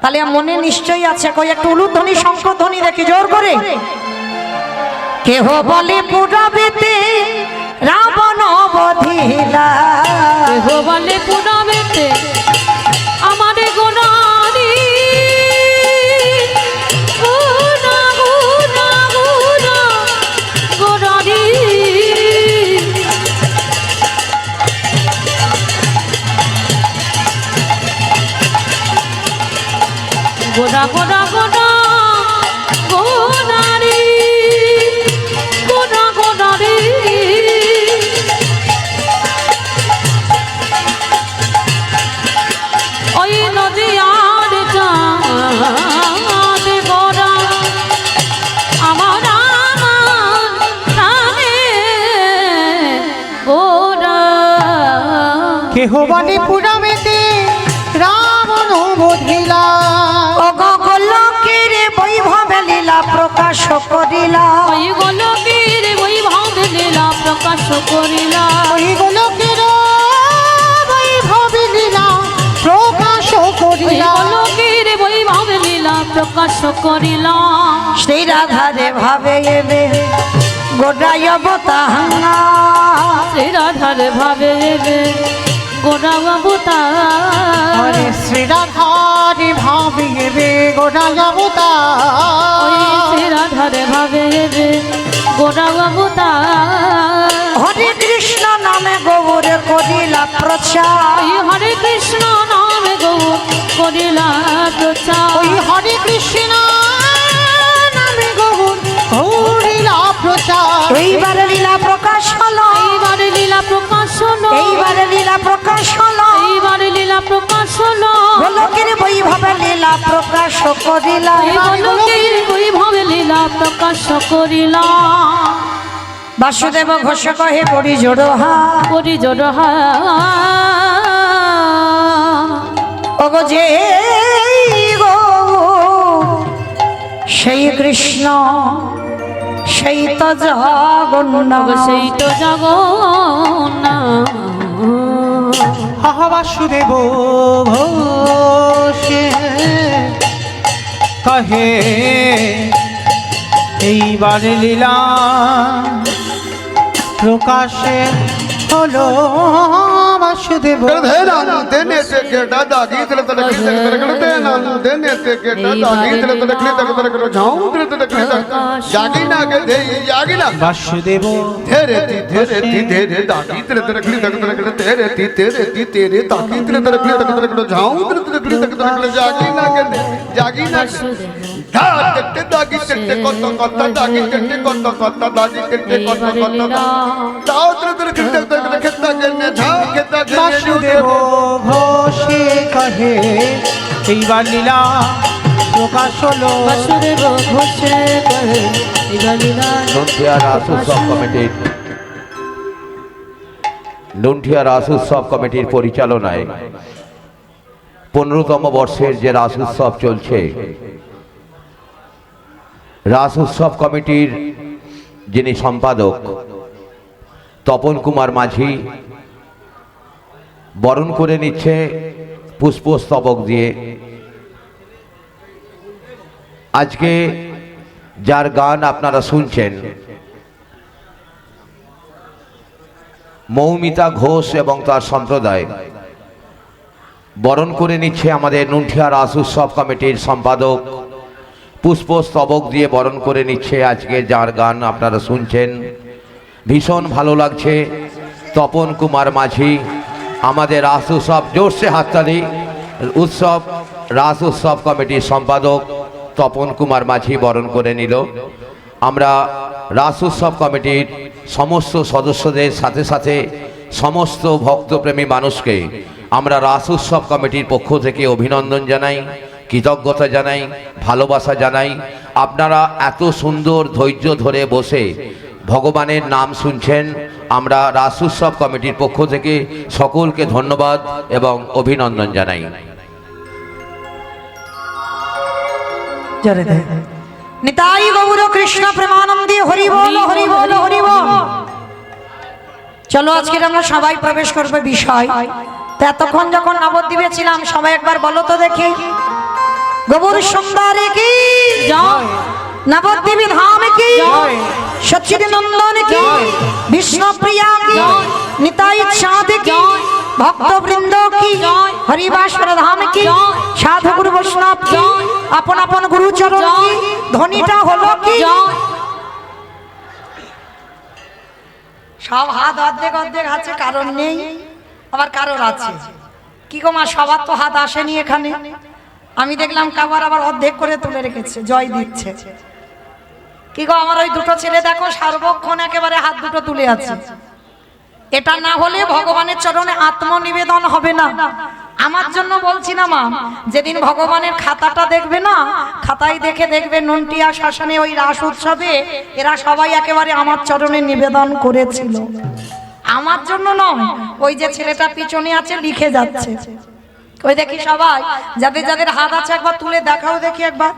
তাহলে মনে নিশ্চয়ই আছে। কই একটু উলুধ্বনি শঙ্খধ্বনি দেখি জোর করে। কেহ বলে পুরবেতে রাবণ বধিলা, কেহ বলে পুরবেতে আমার গোনারি গোনা গোনা গোনা গোনারি। গোনা গোনা গোনা গোনারি গোনা গোনারি। ওই নদিয়ার চাঁদ গোরা আমার আমার প্রাণে গোরা। কেহ বলে পুরবেতে রাবণ বধিলা, গোলকের বৈভব লীলা প্রকাশ করিলা, ওই গোলকের বৈভব লীলা প্রকাশ করিলা। ওই গোলকের বৈভব লীলা প্রকাশ ওই করিলা। গোলকের বৈভব লীলা প্রকাশ করিলা। সেই রাধারে ভাবে এবে গোটাই অবতাহা, শ্রী রাধার ভাবে গোরা বাবুতা। হরে শ্রী রাধারে ভাবিবে গোরা যাবতা। ওই শ্রী রাধার ভাবে গোরা বাবুতা। হরে কৃষ্ণ নামে গৌর করিলা প্রচার, ওই হরে কৃষ্ণ নামে গৌর করিলা প্রচার। ওই হরে কৃষ্ণ নামে গৌর হরিলা প্রচার। এইবারে লীলা প্রকাশ হলো, এইবারে লীলা প্রকাশ হলো। এইবারে লীলা প্রকাশ হলো, এইবারে লীলা প্রকাশ হলো। গোলকের বৈভবে লীলা প্রকাশ করিলা। এই গোলকের বৈভবে লীলা প্রকাশ করিলা। বাসুদেব ঘোষ কহে করি জোড়হা, করি জোড়হা। ওগো যে গো সেই কৃষ্ণ সেই তো জগন্নাথ সেই তো জগন্নাথ আহা বাসুদেব ঘোষে কহে এইবার লীলা প্রকাশে হলো বাসুদেব বাসুদেব বাসুদেব ঘোষে কহে এইবার লীলা প্রকাশ হলো বাসুদেব ঘোষে কহে এইবার লীলা নুনঠিয়া রাস উৎসব কমিটির নুনঠিয়া রাস উৎসব কমিটির পরিচালনায় 15তম বর্ষের যে রাস উৎসব চলছে, রাস উৎসব কমিটির যিনি সম্পাদক তপন কুমার মাঝি বরণ করে নিচ্ছে পুষ্পস্তবক দিয়ে। আজকে যার গান আপনারা শুনছেন, মৌমিতা ঘোষ এবং তার সম্প্রদায় বরণ করে নিচ্ছে আমাদের নুনঠিয়া রাস উৎসব কমিটির সম্পাদক, পুষ্পস্তবক দিয়ে বরণ করে নিচ্ছে আজকে যার গান আপনারা শুনছেন। ভীষণ ভালো লাগছে। তপন কুমার মাঝি আমাদের রাস উৎসব, জোরসে হাততালি, উৎসব রাস উৎসব কমিটির সম্পাদক তপন কুমার মাঝি বরণ করে নিল। আমরা রাস উৎসব কমিটির সমস্ত সদস্যদের সাথে সাথে সমস্ত ভক্তপ্রেমী মানুষকে আমরা রাস উৎসব কমিটির পক্ষ থেকে অভিনন্দন জানাই, কৃতজ্ঞতা জানাই, ভালোবাসা জানাই। আপনারা এত সুন্দর ধৈর্য ধরে বসে ভগবানের নাম শুনছেন, আমরা রাস উৎসব কমিটির পক্ষ থেকে সকলকে ধন্যবাদ এবং অভিনন্দন জানাই। নিতাই গৌর কৃষ্ণ প্রেমানন্দে হরি বল হরি বল হরি বল। চলো আজকে আমরা সবাই প্রবেশ করবে বিষয়। তো এতক্ষণ যখন নবদ্বীপে ছিলাম, সবাই একবার বলো তো দেখি, গৌর সুন্দরী কি জয়, নবদ্বীপ ধাম কি জয়, সচ্চিদানন্দন কি বিষ্ণুপ্রিয়া কি নিতাই চাঁদ কি ভক্তবৃন্দ কি হরিবাসর ধাম কি সাধু গুরু বৈষ্ণব কি আপন আপন গুরুচরণ কি ধ্বনিটা হলো কি। সব হাত অর্ধেক অর্ধেক আছে, কারণ নেই, আবার কারোর আছে। কি গো মা, সবার তো হাত আসেনি এখানে। আমি দেখলাম কাবার আবার অর্ধেক করে তুলে রেখেছে, জয় দিচ্ছে। কি গো আমার ওই দুটো ছেলে দেখো সার্বক্ষণ একেবারে হাত দুটো তুলে আছে। এটা না হলে ভগবানের চরণে আত্মনিবেদন হবে না। আমার জন্য বলছি না মা, যেদিন ভগবানের খাতাটা দেখবে না, খাতায় দেখে দেখবে নুনটিয়া শাসনে ওই রাস উৎসবে এরা সবাই একেবারে আমার চরণে নিবেদন করেছিল। আমার জন্য নয়, ওই যে ছেলেটা পিছনে আছে লিখে যাচ্ছে, ওই দেখি সবাই যাদের যাদের হাত আছে একবার তুলে দেখাও দেখি একবার।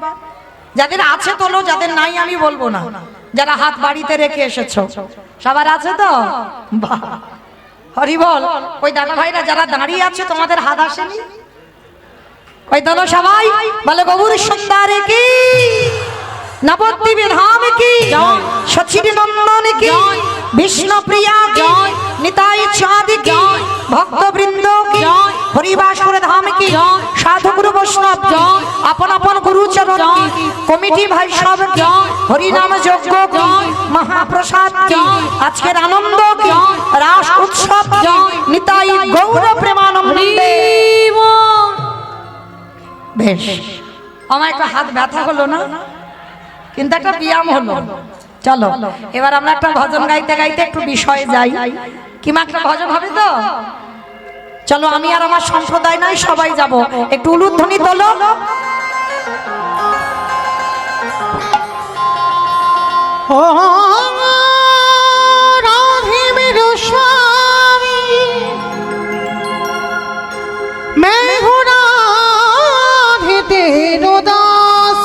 যাদের আছে তোলো, যাদের নাই আমি বলবো না। যারা হাত বাড়িতে রেখে এসেছো সবার আছে তো? বাহ, হরি বল। ওই দাদা ভাইরা যারা দাঁড়িয়ে আছে তোমাদের হাত আসেনি? ওই তোলো সবাই, বলে গৌর সুন্দরী কি নবদ্বীপ ধাম কি সচ্চিদানন্দন কি বিষ্ণুপ্রিয়া কি নিতাই চাঁদ কি ভক্তবৃন্দ কি হরিবাসর ধাম কি সাধু গুরু বৈষ্ণব কি আপন আপন গুরুচরণ কি কমিটি ভাই সব কি হরিনাম যজ্ঞ কি মহাপ্রসাদ কি আজকের আনন্দ কি রাস উৎসব কি নিতাই গৌর প্রেমানন্দে। বেশ, আমার একটা হাত ব্যথা হলো না, কিন্তু একটা ব্যায়াম হলো। চলো এবার আমরা একটা ভজন গাইতে গাইতে একটু বিষয়ে যাই। কিমা একটা ভজন হবে তো? চলো আমি আর আমার সম্প্রদায় নাই, সবাই যাব, একটু উলুধ্বনি তোলো। ও রাধে মেরো স্বামী मैं हूँ राधे तेरो दास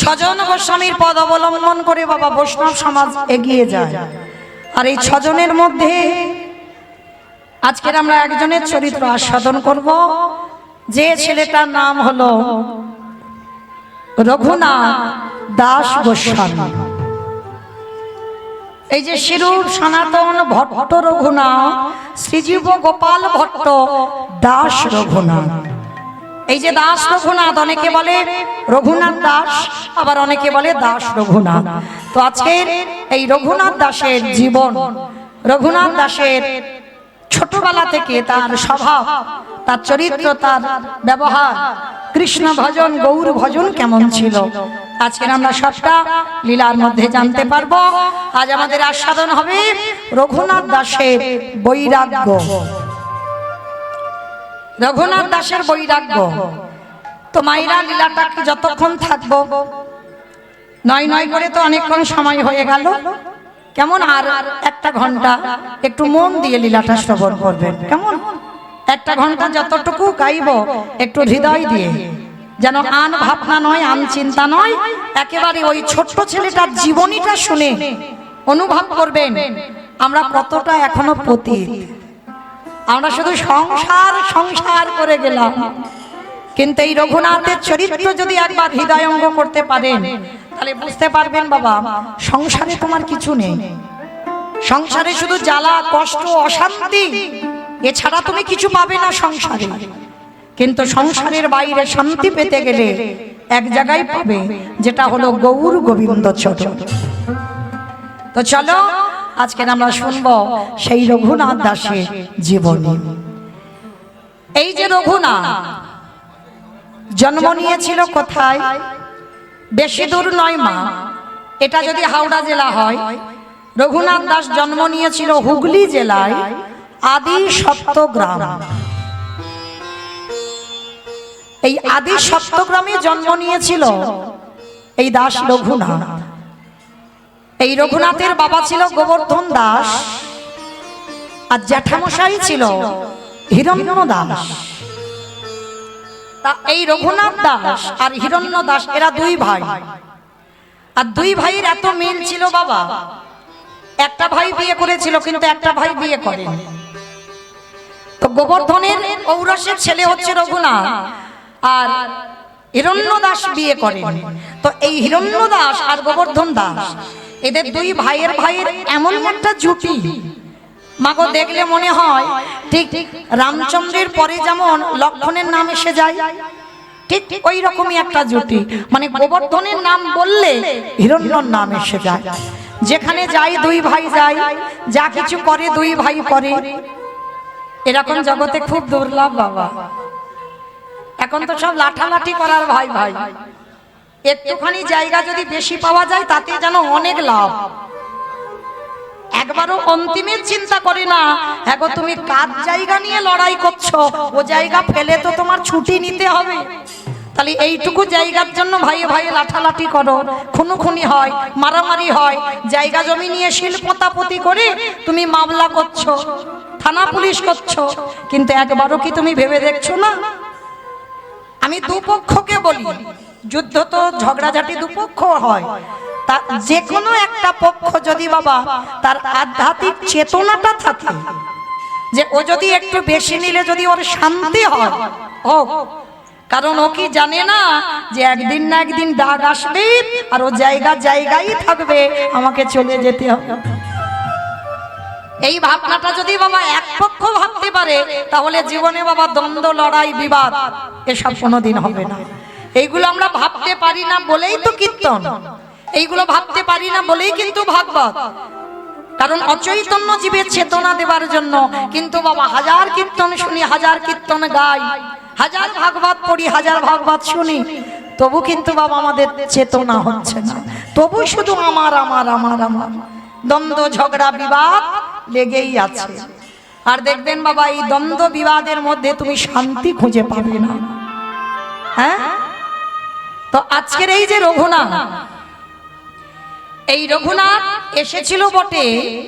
ছজন গোস্বামীর পদ অবলম্বন করে বাবা বৈষ্ণব সমাজ এগিয়ে যায়। আর এই ছজনের মধ্যে আজকের আমরা একজনের চরিত্র আস্বাদন করব, যে ছেলেটার নাম হলো রঘুনাথ দাস গোস্বামী। এই যে শিরূপ সনাতন ভট্ট রঘুনাথ, শ্রীজীব গোপাল ভট্ট দাস রঘুনাথ। এই যে দাস রঘুনাথ, অনেকে বলে রঘুনাথ দাস, আবার অনেকে বলে দাস রঘুনাথ। তো আজকের এই রঘুনাথ দাসের জীবন, রঘুনাথ দাসের ছোটবেলা থেকে তার স্বভাব, তার চরিত্র, তার ব্যবহার, কৃষ্ণ ভজন গৌর ভজন কেমন ছিল, আজকের আমরা সবটা লীলার মধ্যে জানতে পারবো। আজ আমাদের আস্বাদন হবে রঘুনাথ দাসের বৈরাগ্য। রঘুনাথ দাসের বৈরাগ্য। তো মাইরা লীলাটা কি যতক্ষণ থাকবো, নয় নয় করে তো অনেকক্ষণ সময় হয়ে গেল, কেমন আর একটা ঘন্টা একটু মন দিয়ে লীলাটা শ্রবণ করবেন, কেমন একটা ঘন্টা যতটুকু গাইব একটু হৃদয় দিয়ে, যেন আন ভাবনা নয়, আন চিন্তা নয়, একেবারে ওই ছোট্ট ছেলেটার জীবনীটা শুনে অনুভব করবেন আমরা কতটা এখনো পতিত। আমরা শুধু সংসার সংসার করে গেলাম, কিন্তু এই রঘুনাথের চরিত্র যদি একবার হৃদয়ঙ্গ করতে পারেন তাহলে বুঝতে পারবেন বাবা সংসারে তোমার কিছু নেই, সংসারে শুধু জ্বালা কষ্ট অশান্তি, এছাড়া তুমি কিছু পাবে না সংসারে। কিন্তু সংসারের বাইরে শান্তি পেতে গেলে এক জায়গায় পাবে, যেটা হলো গৌর গোবিন্দ চরণ। তো চলো আজকে আমরা শুনবো সেই রঘুনাথ দাসের জীবনী। এই যে রঘুনাথ জন্ম নিয়েছিল কোথায়, বেশি দূর নয় মা, এটা যদি হাওড়া জেলা হয়, রঘুনাথ দাস জন্ম নিয়েছিল হুগলি জেলায় আদি সপ্তগ্রাম। এই আদি সপ্তগ্রামে জন্ম নিয়েছিল এই দাস রঘুনাথ। এই রঘুনাথের বাবা ছিল গোবর্ধন দাস, আর জ্যাঠামশাই ছিল হিরণ্য দাস। এই রঘুনাথ দাস আর হিরণ্য দাস এরা দুই ভাই, আর দুই ভাইয়ের এত মিল ছিল বাবা, একটা ভাই বিয়ে করেছিল কিন্তু একটা ভাই বিয়ে করেনি। তো গোবর্ধনের ঔরসের ছেলে হচ্ছে রঘুনাথ, আর হিরণ্য দাস বিয়ে করেনি। তো এই হিরণ্য দাস আর গোবর্ধন দাস এদের দুই ভাইয়ের এমন একটা জুটি, মাগো দেখলে মনে হয় ঠিক রামচন্দ্রের পরে যেমন লক্ষণের নাম এসে যায়, ঠিক ওই রকমই একটা জুটি। মানে গোবর্ধনের নাম বললে হিরণ্যর নাম এসে যায়, যেখানে যাই দুই ভাই যায়, যা কিছু করে দুই ভাই করে। এরকম জগতে খুব দুর্লভ বাবা। এখন তো সব লাঠালাঠি করার ভাই ভাই, একটুখানি জায়গা যদি বেশি পাওয়া যায় তাতে যেন অনেক লাভ। একবারও অন্তিমের চিন্তা করে না, এখন তুমি কাজ জায়গা নিয়ে লড়াই করছো, ও জায়গা ফেলে তো তোমার ছুটি নিতে হবে। তাহলে এইটুকু জায়গার জন্য ভাইয়ে ভাইয়ে লাঠালাঠি করো, খুনোখুনি হয়, মারামারি হয়, জায়গা জমি নিয়ে শিল্পতাপতি করে তুমি মামলা করছো, থানা পুলিশ করছো, কিন্তু একবারও কি তুমি ভেবে দেখছো না? আমি দুপক্ষকে বলি, যুদ্ধ তো ঝগড়াঝাটি দুপক্ষ হয়, তা যে কোনো একটা পক্ষ যদি বাবা তার আধ্যাত্মিক চেতনাটা থাকে, যে ও যদি একটু বেশি নিলে যদি ওর শান্তি হয় হোক, কারণ ও কি জানে না যে একদিন না একদিন দাগ আসবে আর ও জায়গায় থাকবে, আমাকে চলে যেতে হবে। এই ভাবনাটা যদি বাবা এক পক্ষ ভাবতে পারে তাহলে জীবনে বাবা দ্বন্দ্ব লড়াই বিবাদ এসব কোনোদিন হবে না। এইগুলো আমরা ভাবতে পারি না বলেই তো কীর্তন, এইগুলো ভাবতে পারি না বলেই কিন্তু ভাগবত, কারণ অচৈতন্য জীবের চেতনা দেবার জন্য। কিন্তু বাবা হাজার কীর্তন শুনি, হাজার কীর্তন গাই, হাজার ভাগবত পড়ি, হাজার ভাগবত শুনি, তবু কিন্তু বাবা আমাদের চেতনা হচ্ছে না। তবু শুধু আমার আমার আমার আমার দ্বন্দ্ব ঝগড়া বিবাদ লেগেই আছে। আর দেখবেন বাবা এই দ্বন্দ্ব বিবাদের মধ্যে তুমি শান্তি খুঁজে পাবে না। হ্যাঁ, তো আজকের এই যে রঘুনাথ, এই রঘুনাথ এসেছিল বটে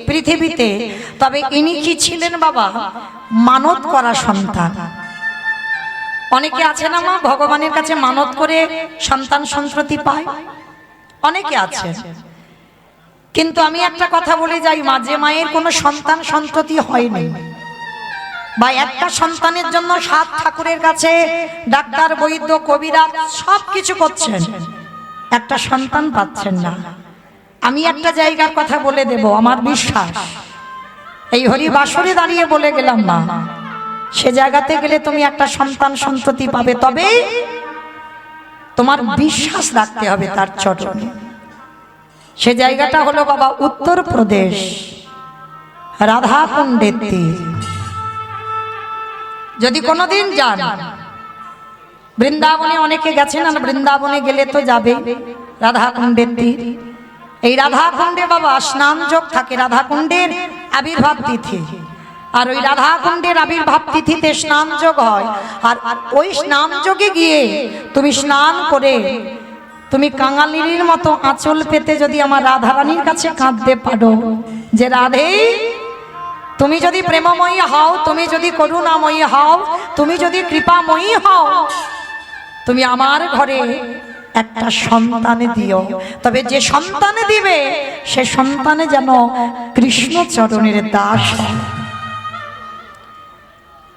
পৃথিবীতে, তবে ইনি কি ছিলেন বাবা? মানত করা সন্তান। অনেকে আছে না মা ভগবানের কাছে মানত করে সন্তান সন্ততি পায়, অনেকে আছে। কিন্তু আমি একটা কথা বলে যাই মা, যে মায়ের কোনো সন্তান সন্ততি হয়নি বা একটা সন্তানের জন্য 7 ঠাকুরের কাছে ডাক্তার বৈদ্য কবিরাজ সব কিছু করছেন, একটা সন্তান পাচ্ছেন না, আমি একটা জায়গার কথা বলে দেব, আমার বিশ্বাস এই হরি বাসরে দাঁড়িয়ে বলে গেলাম মা, সে জায়গাতে গেলে তুমি একটা সন্তান সন্ততি পাবে, তবে তোমার বিশ্বাস রাখতে হবে তার চরণে। সে জায়গাটা হলো বাবা উত্তরপ্রদেশ, রাধাকুণ্ডের তীর। যদি কোনোদিন যান বৃন্দাবনে, অনেকে গেছেন আর বৃন্দাবনে গেলে তো যাবে রাধাকুণ্ডের তীর। এই রাধাকুণ্ডে বাবা স্নান যোগ থাকে, রাধাকুণ্ডের আবির্ভাব তিথি, আর ওই রাধাকুণ্ডের আবির্ভাব তিথিতে স্নান যোগ হয়। আর ওই স্নান যোগে গিয়ে তুমি স্নান করে তুমি কাঙালির মতো আঁচল পেতে যদি আমার রাধারানীর কাছে কাঁদতে পারো যে রাধে তুমি যদি প্রেমময়ী হও, তুমি যদি করুণাময়ী হও, তুমি যদি কৃপাময়ী হও, তুমি আমার ঘরে একটা সন্তান দিও, তবে যে সন্তান দিবে সে সন্তানে যেন কৃষ্ণ চরণের দাস হয়।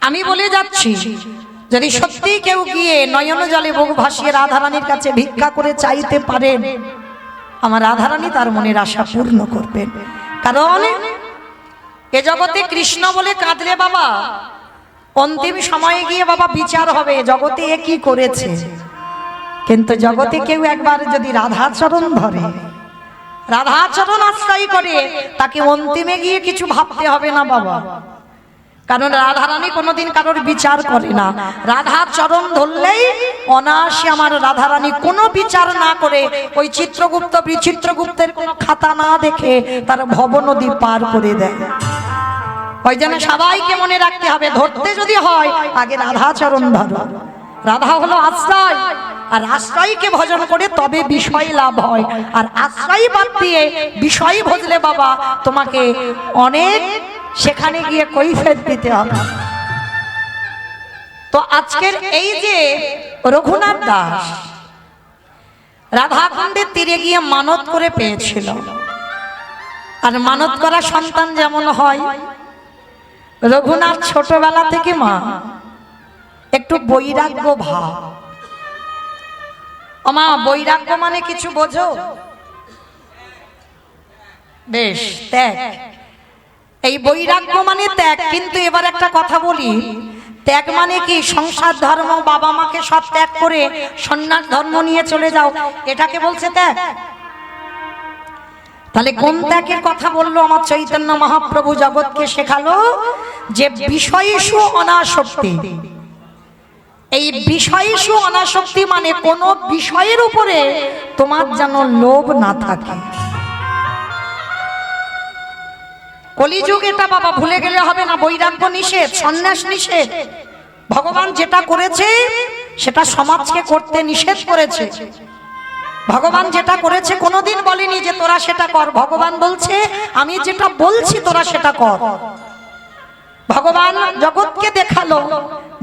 আমি বলে যাচ্ছি, যদি সত্যি কেউ গিয়ে নয়ন জলে বুক ভাসিয়ে রাধারানীর কাছে ভিক্ষা করে চাইতে পারেন, আমার রাধারানী তার মনের আশা পূর্ণ করবেন। কারণ এ জগতে কৃষ্ণ বলে কাঁদলে বাবা অন্তিম সময়ে গিয়ে বাবা বিচার হবে, জগতে এ কি করেছে। কিন্তু জগতে কেউ একবার যদি রাধাচরণ ধরে, রাধাচরণ আশ্রয় করে, তাকে অন্তিমে গিয়ে কিছু ভাবতে হবে না বাবা। কারণ রাধারানী কোনোদিন কারোর বিচার করে না, রাধার চরণ ধরলেই অনায়াসে আমার রাধারানী কোনো বিচার না করে ওই চিত্রগুপ্ত বিচিত্রগুপ্তের কোনো খাতা না দেখে তার ভব নদী পার করে দেয়। ওই জন্য সবাইকে মনে রাখতে হবে, ধরতে যদি হয় আগে রাধাচরণ ধরো। রাধা হলো আশ্রয়, আর আশ্রয়কে ভজন করে তবে বিষয় লাভ হয়। আর আশ্রয় বাদ দিয়ে বিষয় ভজলে বাবা তোমাকে অনেক সেখানে গিয়ে কৈফিয়ত দিতে হবে। তো আজকের এই যে রঘুনাথ দাস রাধাকুণ্ডের তীরে গিয়ে মানত করে পেয়েছিল, আর মানত করা সন্তান যেমন হয়, রঘুনাথ ছোটবেলা থেকে মা একটু বৈরাগ্য ভাব। মা বৈরাগ্য মানে কিছু বোঝো? বেশ, ত্যাগ। এই বৈরাগ্য মানে ত্যাগ। কিন্তু এবার একটা কথা বলি, ত্যাগ মানে কি সংসার ধর্ম, বাবা মাকে সব ত্যাগ করে সন্ন্যাস ধর্ম নিয়ে চলে যাও, এটাকে বলছে ত্যাগ? তাহলে কোন ত্যাগের কথা বললো আমার চৈতন্য মহাপ্রভু? জগৎকে শেখালো যে বিষয়সু অনাসক্তি। এই বিষয়সু অনাসক্তি মানে কোন বিষয়ের উপরে তোমার যেন লোভ না থাকে। কলিযুগ এটা বাবা ভুলে গেলে হবে না। বৈরাগ্য নিষেধ, সন্ন্যাস নিষেধ। ভগবান যেটা করেছে সেটা সমাজকে করতে নিষেধ করেছে। ভগবান যেটা করেছে কোনোদিন বলেনি যে তোরা সেটা কর। ভগবান বলছে আমি যেটা বলছি তোরা সেটা কর। ভগবান জগৎকে দেখালো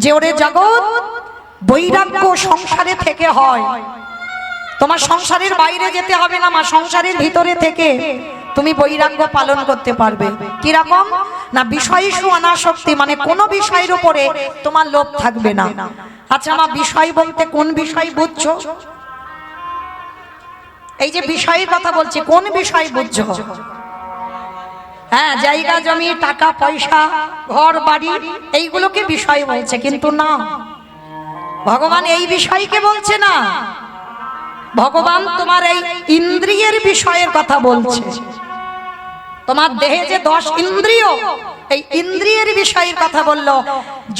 যে ওরে জগৎ, বৈরাগ্য সংসারে থেকে হয়। তোমার সংসারের বাইরে যেতে হবে না মা, সংসারের ভিতরে থেকে তুমি বৈরাগ্য পালন করতে পারবে। কি রকম না, বিষয়সু অনাসক্তি মানে কোন বিষয়ের উপরে তোমার লোভ থাকবে না। আচ্ছা মা, বিষয় বলতে কোন বিষয় বুঝছো? এই যে বিষয়ের কথা বলছি, কোন বিষয় বুঝছো? হ্যাঁ, জায়গা জমি, টাকা পয়সা, ঘর বাড়ি, এইগুলোকে বিষয় বলছে। কিন্তু না, ভগবান এই বিষয়কে বলছে না। ভগবান তোমার এই ইন্দ্রিয়ের বিষয়ের কথা বলছে। তোমার দেহে যে 10 ইন্দ্রিয়, এই ইন্দ্রিয়ের বিষয়ের কথা বললো।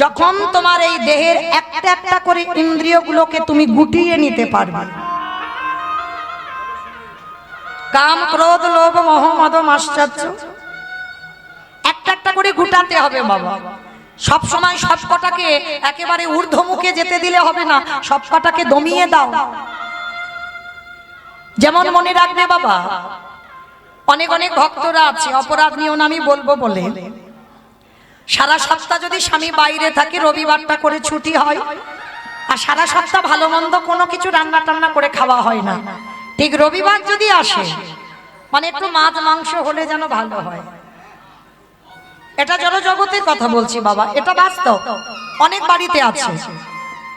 যখন তোমার এই দেহের একটা একটা করে ইন্দ্রিয়গুলোকে তুমি গুটিয়ে নিতে পারবে, কাম ক্রোধ লোভ মোহ মদ মাশ্চর্য একটা একটা করে গুটাতে হবে বাবা। সব সময় সবকটাকে একেবারে ঊর্ধ্বমুখে যেতে দিলে হবে না, সবকটাকে দমিয়ে দাও। যেমন মনে রাখবে বাবা, অনেক অনেক ভক্তরা আছে, অপরাধ নিও না আমি বলবো বলে, সারা সপ্তাহ যদি স্বামী বাইরে থাকে, রবিবারটা করে ছুটি হয়, আর সারা সপ্তাহ ভালো মন্দ কোনো কিছু রান্না টান্না করে খাওয়া হয় না। ঠিক রবিবার যদি আসে মানে একটু মাছ মাংস হলে যেন ভালো হয়। এটা জড়জগতের কথা বলছি বাবা, এটা বাস্তব, অনেক বাড়িতে আছে।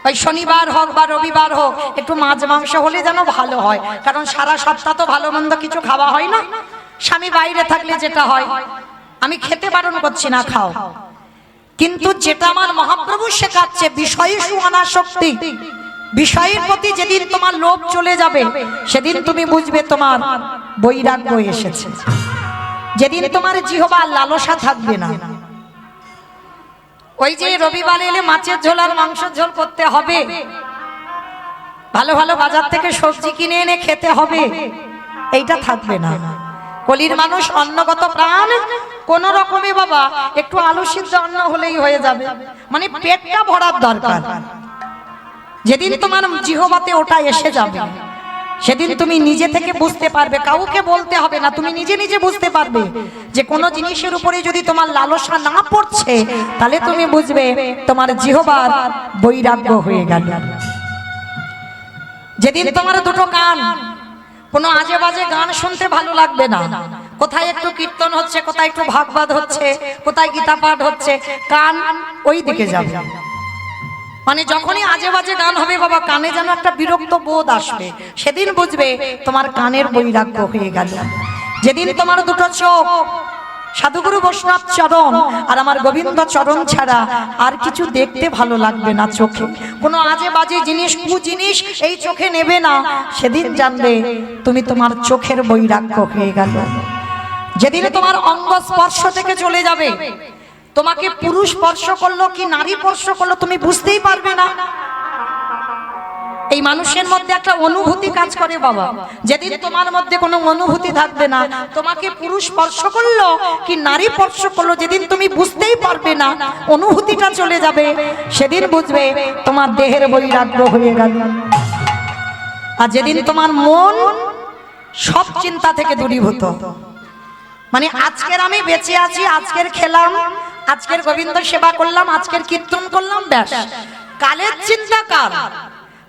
ওই শনিবার হোক বা রবিবার হোক একটু মাছ মাংস হলে যেন ভালো হয়, কারণ সারা সপ্তাহ তো ভালো মন্দ কিছু খাওয়া হয় না। স্বামী বাইরে থাকলে যেটা হয়, আমি খেতে বারণ করছি না, খাও, কিন্তু যেটা আমার মহাপ্রভু শেখাচ্ছে বিষয়ে সুঅনাসক্তি, বিষয়ের প্রতি যেদিন তোমার লোভ চলে যাবে সেদিন তুমি বুঝবে তোমার বৈরাগ্য এসেছে। যেদিন তোমার জিহ্বা লালসা থাকবে না। ওই যে রবিবার এলে মাছের ঝোল আর মাংসের ঝোল করতে হবে, ভালো ভালো বাজার থেকে সবজি কিনে এনে খেতে হবে, এইটা থাকবে না। কলির মানুষ অন্নগত প্রাণ, কোন রকমে বাবা একটু আলু সিদ্ধ অন্ন হলেই হয়ে যাবে, মানে পেটটা ভরার দরকার। যেদিন তোমার জিহ্বাতে ওটা এসে যাবে সেদিন তুমি নিজে থেকে বুঝতে পারবে, কাউকে বলতে হবে না, তুমি নিজে নিজে বুঝতে পারবে যে কোনো জিনিসের উপরে যদি তোমার লালসা না পড়ছে তাহলে তুমি বুঝবে তোমার জিহ্বার বৈরাগ্য হয়ে গেল। যেদিন তোমার দুটো কান কোনো আজে বাজে গান শুনতে ভালো লাগবে না, কোথায় একটু কীর্তন হচ্ছে, কোথায় একটু ভাগবত হচ্ছে, কোথায় গীতা পাঠ হচ্ছে, কান ওই দিকে যাবে। মানে যখনই আজে বাজে গান হবে বাবা কানে যেন একটা বিরক্ত বোধ আসবে, সেদিন বুঝবে তোমার কানের বৈরাগ্য হয়ে গেল। যেদিন তোমার দুটো চোখ সাধুগুরু বৈষ্ণব চরণ আর আমার গোবিন্দ চরণ ছাড়া আর কিছু দেখতে ভালো লাগবে না, চোখে কোনো আজে বাজে জিনিস কু জিনিস এই চোখে নেবে না, সেদিন জানবে তুমি তোমার চোখের বৈরাগ্য হয়ে গেল। যেদিন তোমার অঙ্গ স্পর্শ থেকে চলে যাবে, তোমাকে পুরুষ স্পর্শ করলো কি নারী স্পর্শ করলো তুমি বুঝতেই পারবে না। এই মানুষের মধ্যে একটা অনুভূতি কাজ করে বাবা, যেদিন তোমার মধ্যে কোনো অনুভূতি থাকবে না, তোমাকে পুরুষ স্পর্শ করলো কি নারী স্পর্শ করলো যেদিন তুমি বুঝতেই পারবে না, অনুভূতিটা চলে যাবে, সেদিন বুঝবে তোমার দেহের বৈরাগ্য হয়ে গেল। আর যেদিন তোমার মন সব চিন্তা থেকে দূরীভূত, মানে আজকের আমি বেঁচে আছি, আজকের খেলাম, আজকের গোবিন্দ সেবা করলাম, আজকের কীর্তন করলাম, ব্যাস, কালের চিন্তা কাল,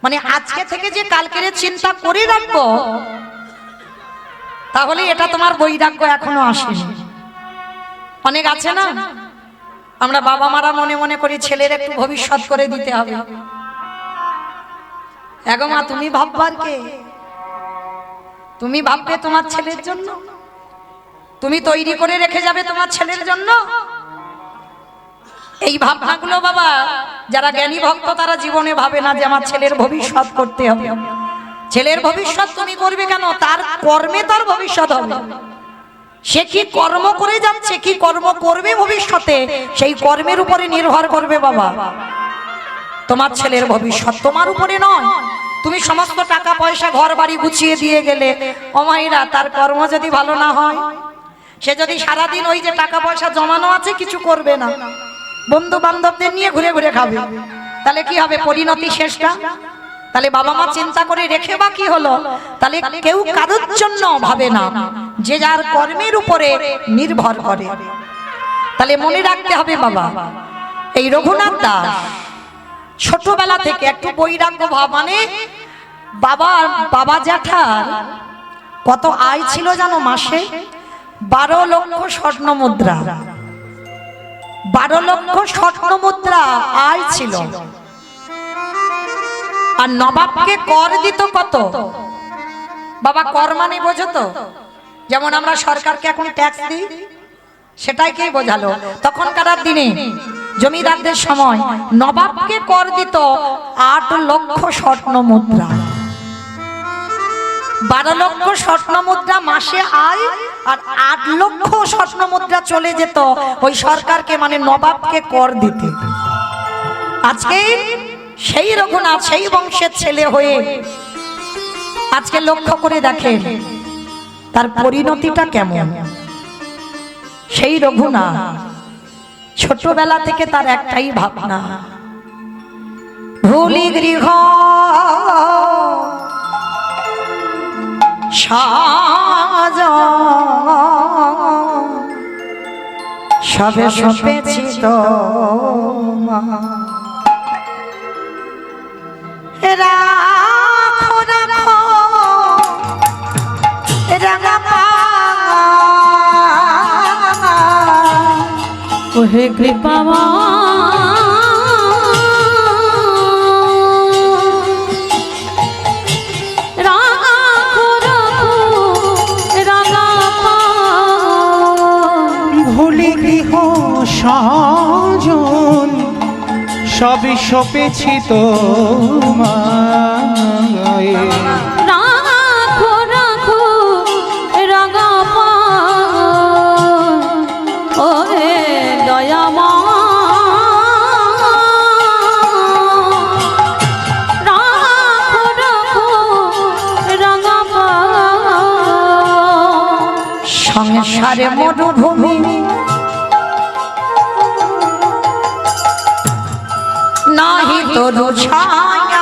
মানে আজকে থেকে যে কালকের চিন্তা করে রাখবো, তাহলে এটা তোমার বৈরাগ্য এখনো আসেনি। অনেক আছে না, আমরা বাবা মারা মনে মনে করি ছেলের একটু ভবিষ্যৎ করে দিতে হবে। এগো মা, তুমি ভাববার কে? তুমি ভাববে তোমার ছেলের জন্য, তুমি তৈরি করে রেখে যাবে তোমার ছেলের জন্য। এই ভাবনাগুলো বাবা যারা জ্ঞানী ভক্ত তারা জীবনে ভাবে না যে আমার ছেলের ভবিষ্যৎ করতে হবে। ছেলের ভবিষ্যৎ তুমি করবে কেন? তার কর্মে তার ভবিষ্যৎ হবে। সে কি কর্ম করে যাচ্ছে, কি কর্ম করবে ভবিষ্যতে, সেই কর্মের উপরে নির্ভর করবে বাবা তোমার ছেলের ভবিষ্যৎ, তোমার উপরে নয়। তুমি সমস্ত টাকা পয়সা ঘর বাড়ি গুছিয়ে দিয়ে গেলে, ও মায়েরা, তার কর্ম যদি ভালো না হয়, সে যদি সারাদিন ওই যে টাকা পয়সা জমানো আছে কিছু করবে না, বন্ধু বান্ধবদের নিয়ে ঘুরে ঘুরে খাবে, তাহলে কি হবে? পরিণতি শেষটা। তাহলে বাবা মা চিন্তা করে রেখে বা কি হলো? তাহলে কেউ কারোর জন্য ভাবে না, যে যার কর্মের উপরে নির্ভর করে। তাহলে মনে রাখতে হবে বাবা, এই রঘুনাথ দাস ছোটবেলা থেকে একটু বৈরাগ্য ভাব, মানে বাবা জ্যাঠার কত আয় ছিল জানো? মাসে 12 লক্ষ স্বর্ণ মুদ্রা, 12 লক্ষ স্বর্ণ মুদ্রা আয় ছিল। আর নবাবকে কর দিত কত? বাবা কর মানে বোঝো তো, যেমন আমরা সরকারকে এখন ট্যাক্স দিই, সেটাই কে বোঝালো? তখনকার দিনে জমিদারদের সময় নবাবকে কর দিত 8 লক্ষ স্বর্ণ মুদ্রা। 12 লক্ষ স্বর্ণ মুদ্রা মাসে আয়, আর 8 লক্ষ স্বর্ণ মুদ্রা চলে যেত ওই সরকারকে, মানে নবাবকে কর দিতে। আজকে সেই রঘুনাথ সেই বংশের ছেলে হয়ে আজকে লক্ষ্য করে দেখেন তার পরিণতিটা কেমন। সেই রঘুনাথ ছোটবেলা থেকে তার একটাই ভাবনা, ভুলি গৃহ সাজ সবে সপেছি তো রাখো রাখো রাঙা পা ওহে কৃপামা রাখো রাখো রাঙা পা ভুলি গৃহ সাজন সবই সপেছি তোমায় রাখো রাখো রাঙা পা ওহে দয়ামা রাখো রাখো রাঙা পা সংসারে মরুভূমি নাহি তরু ছায়া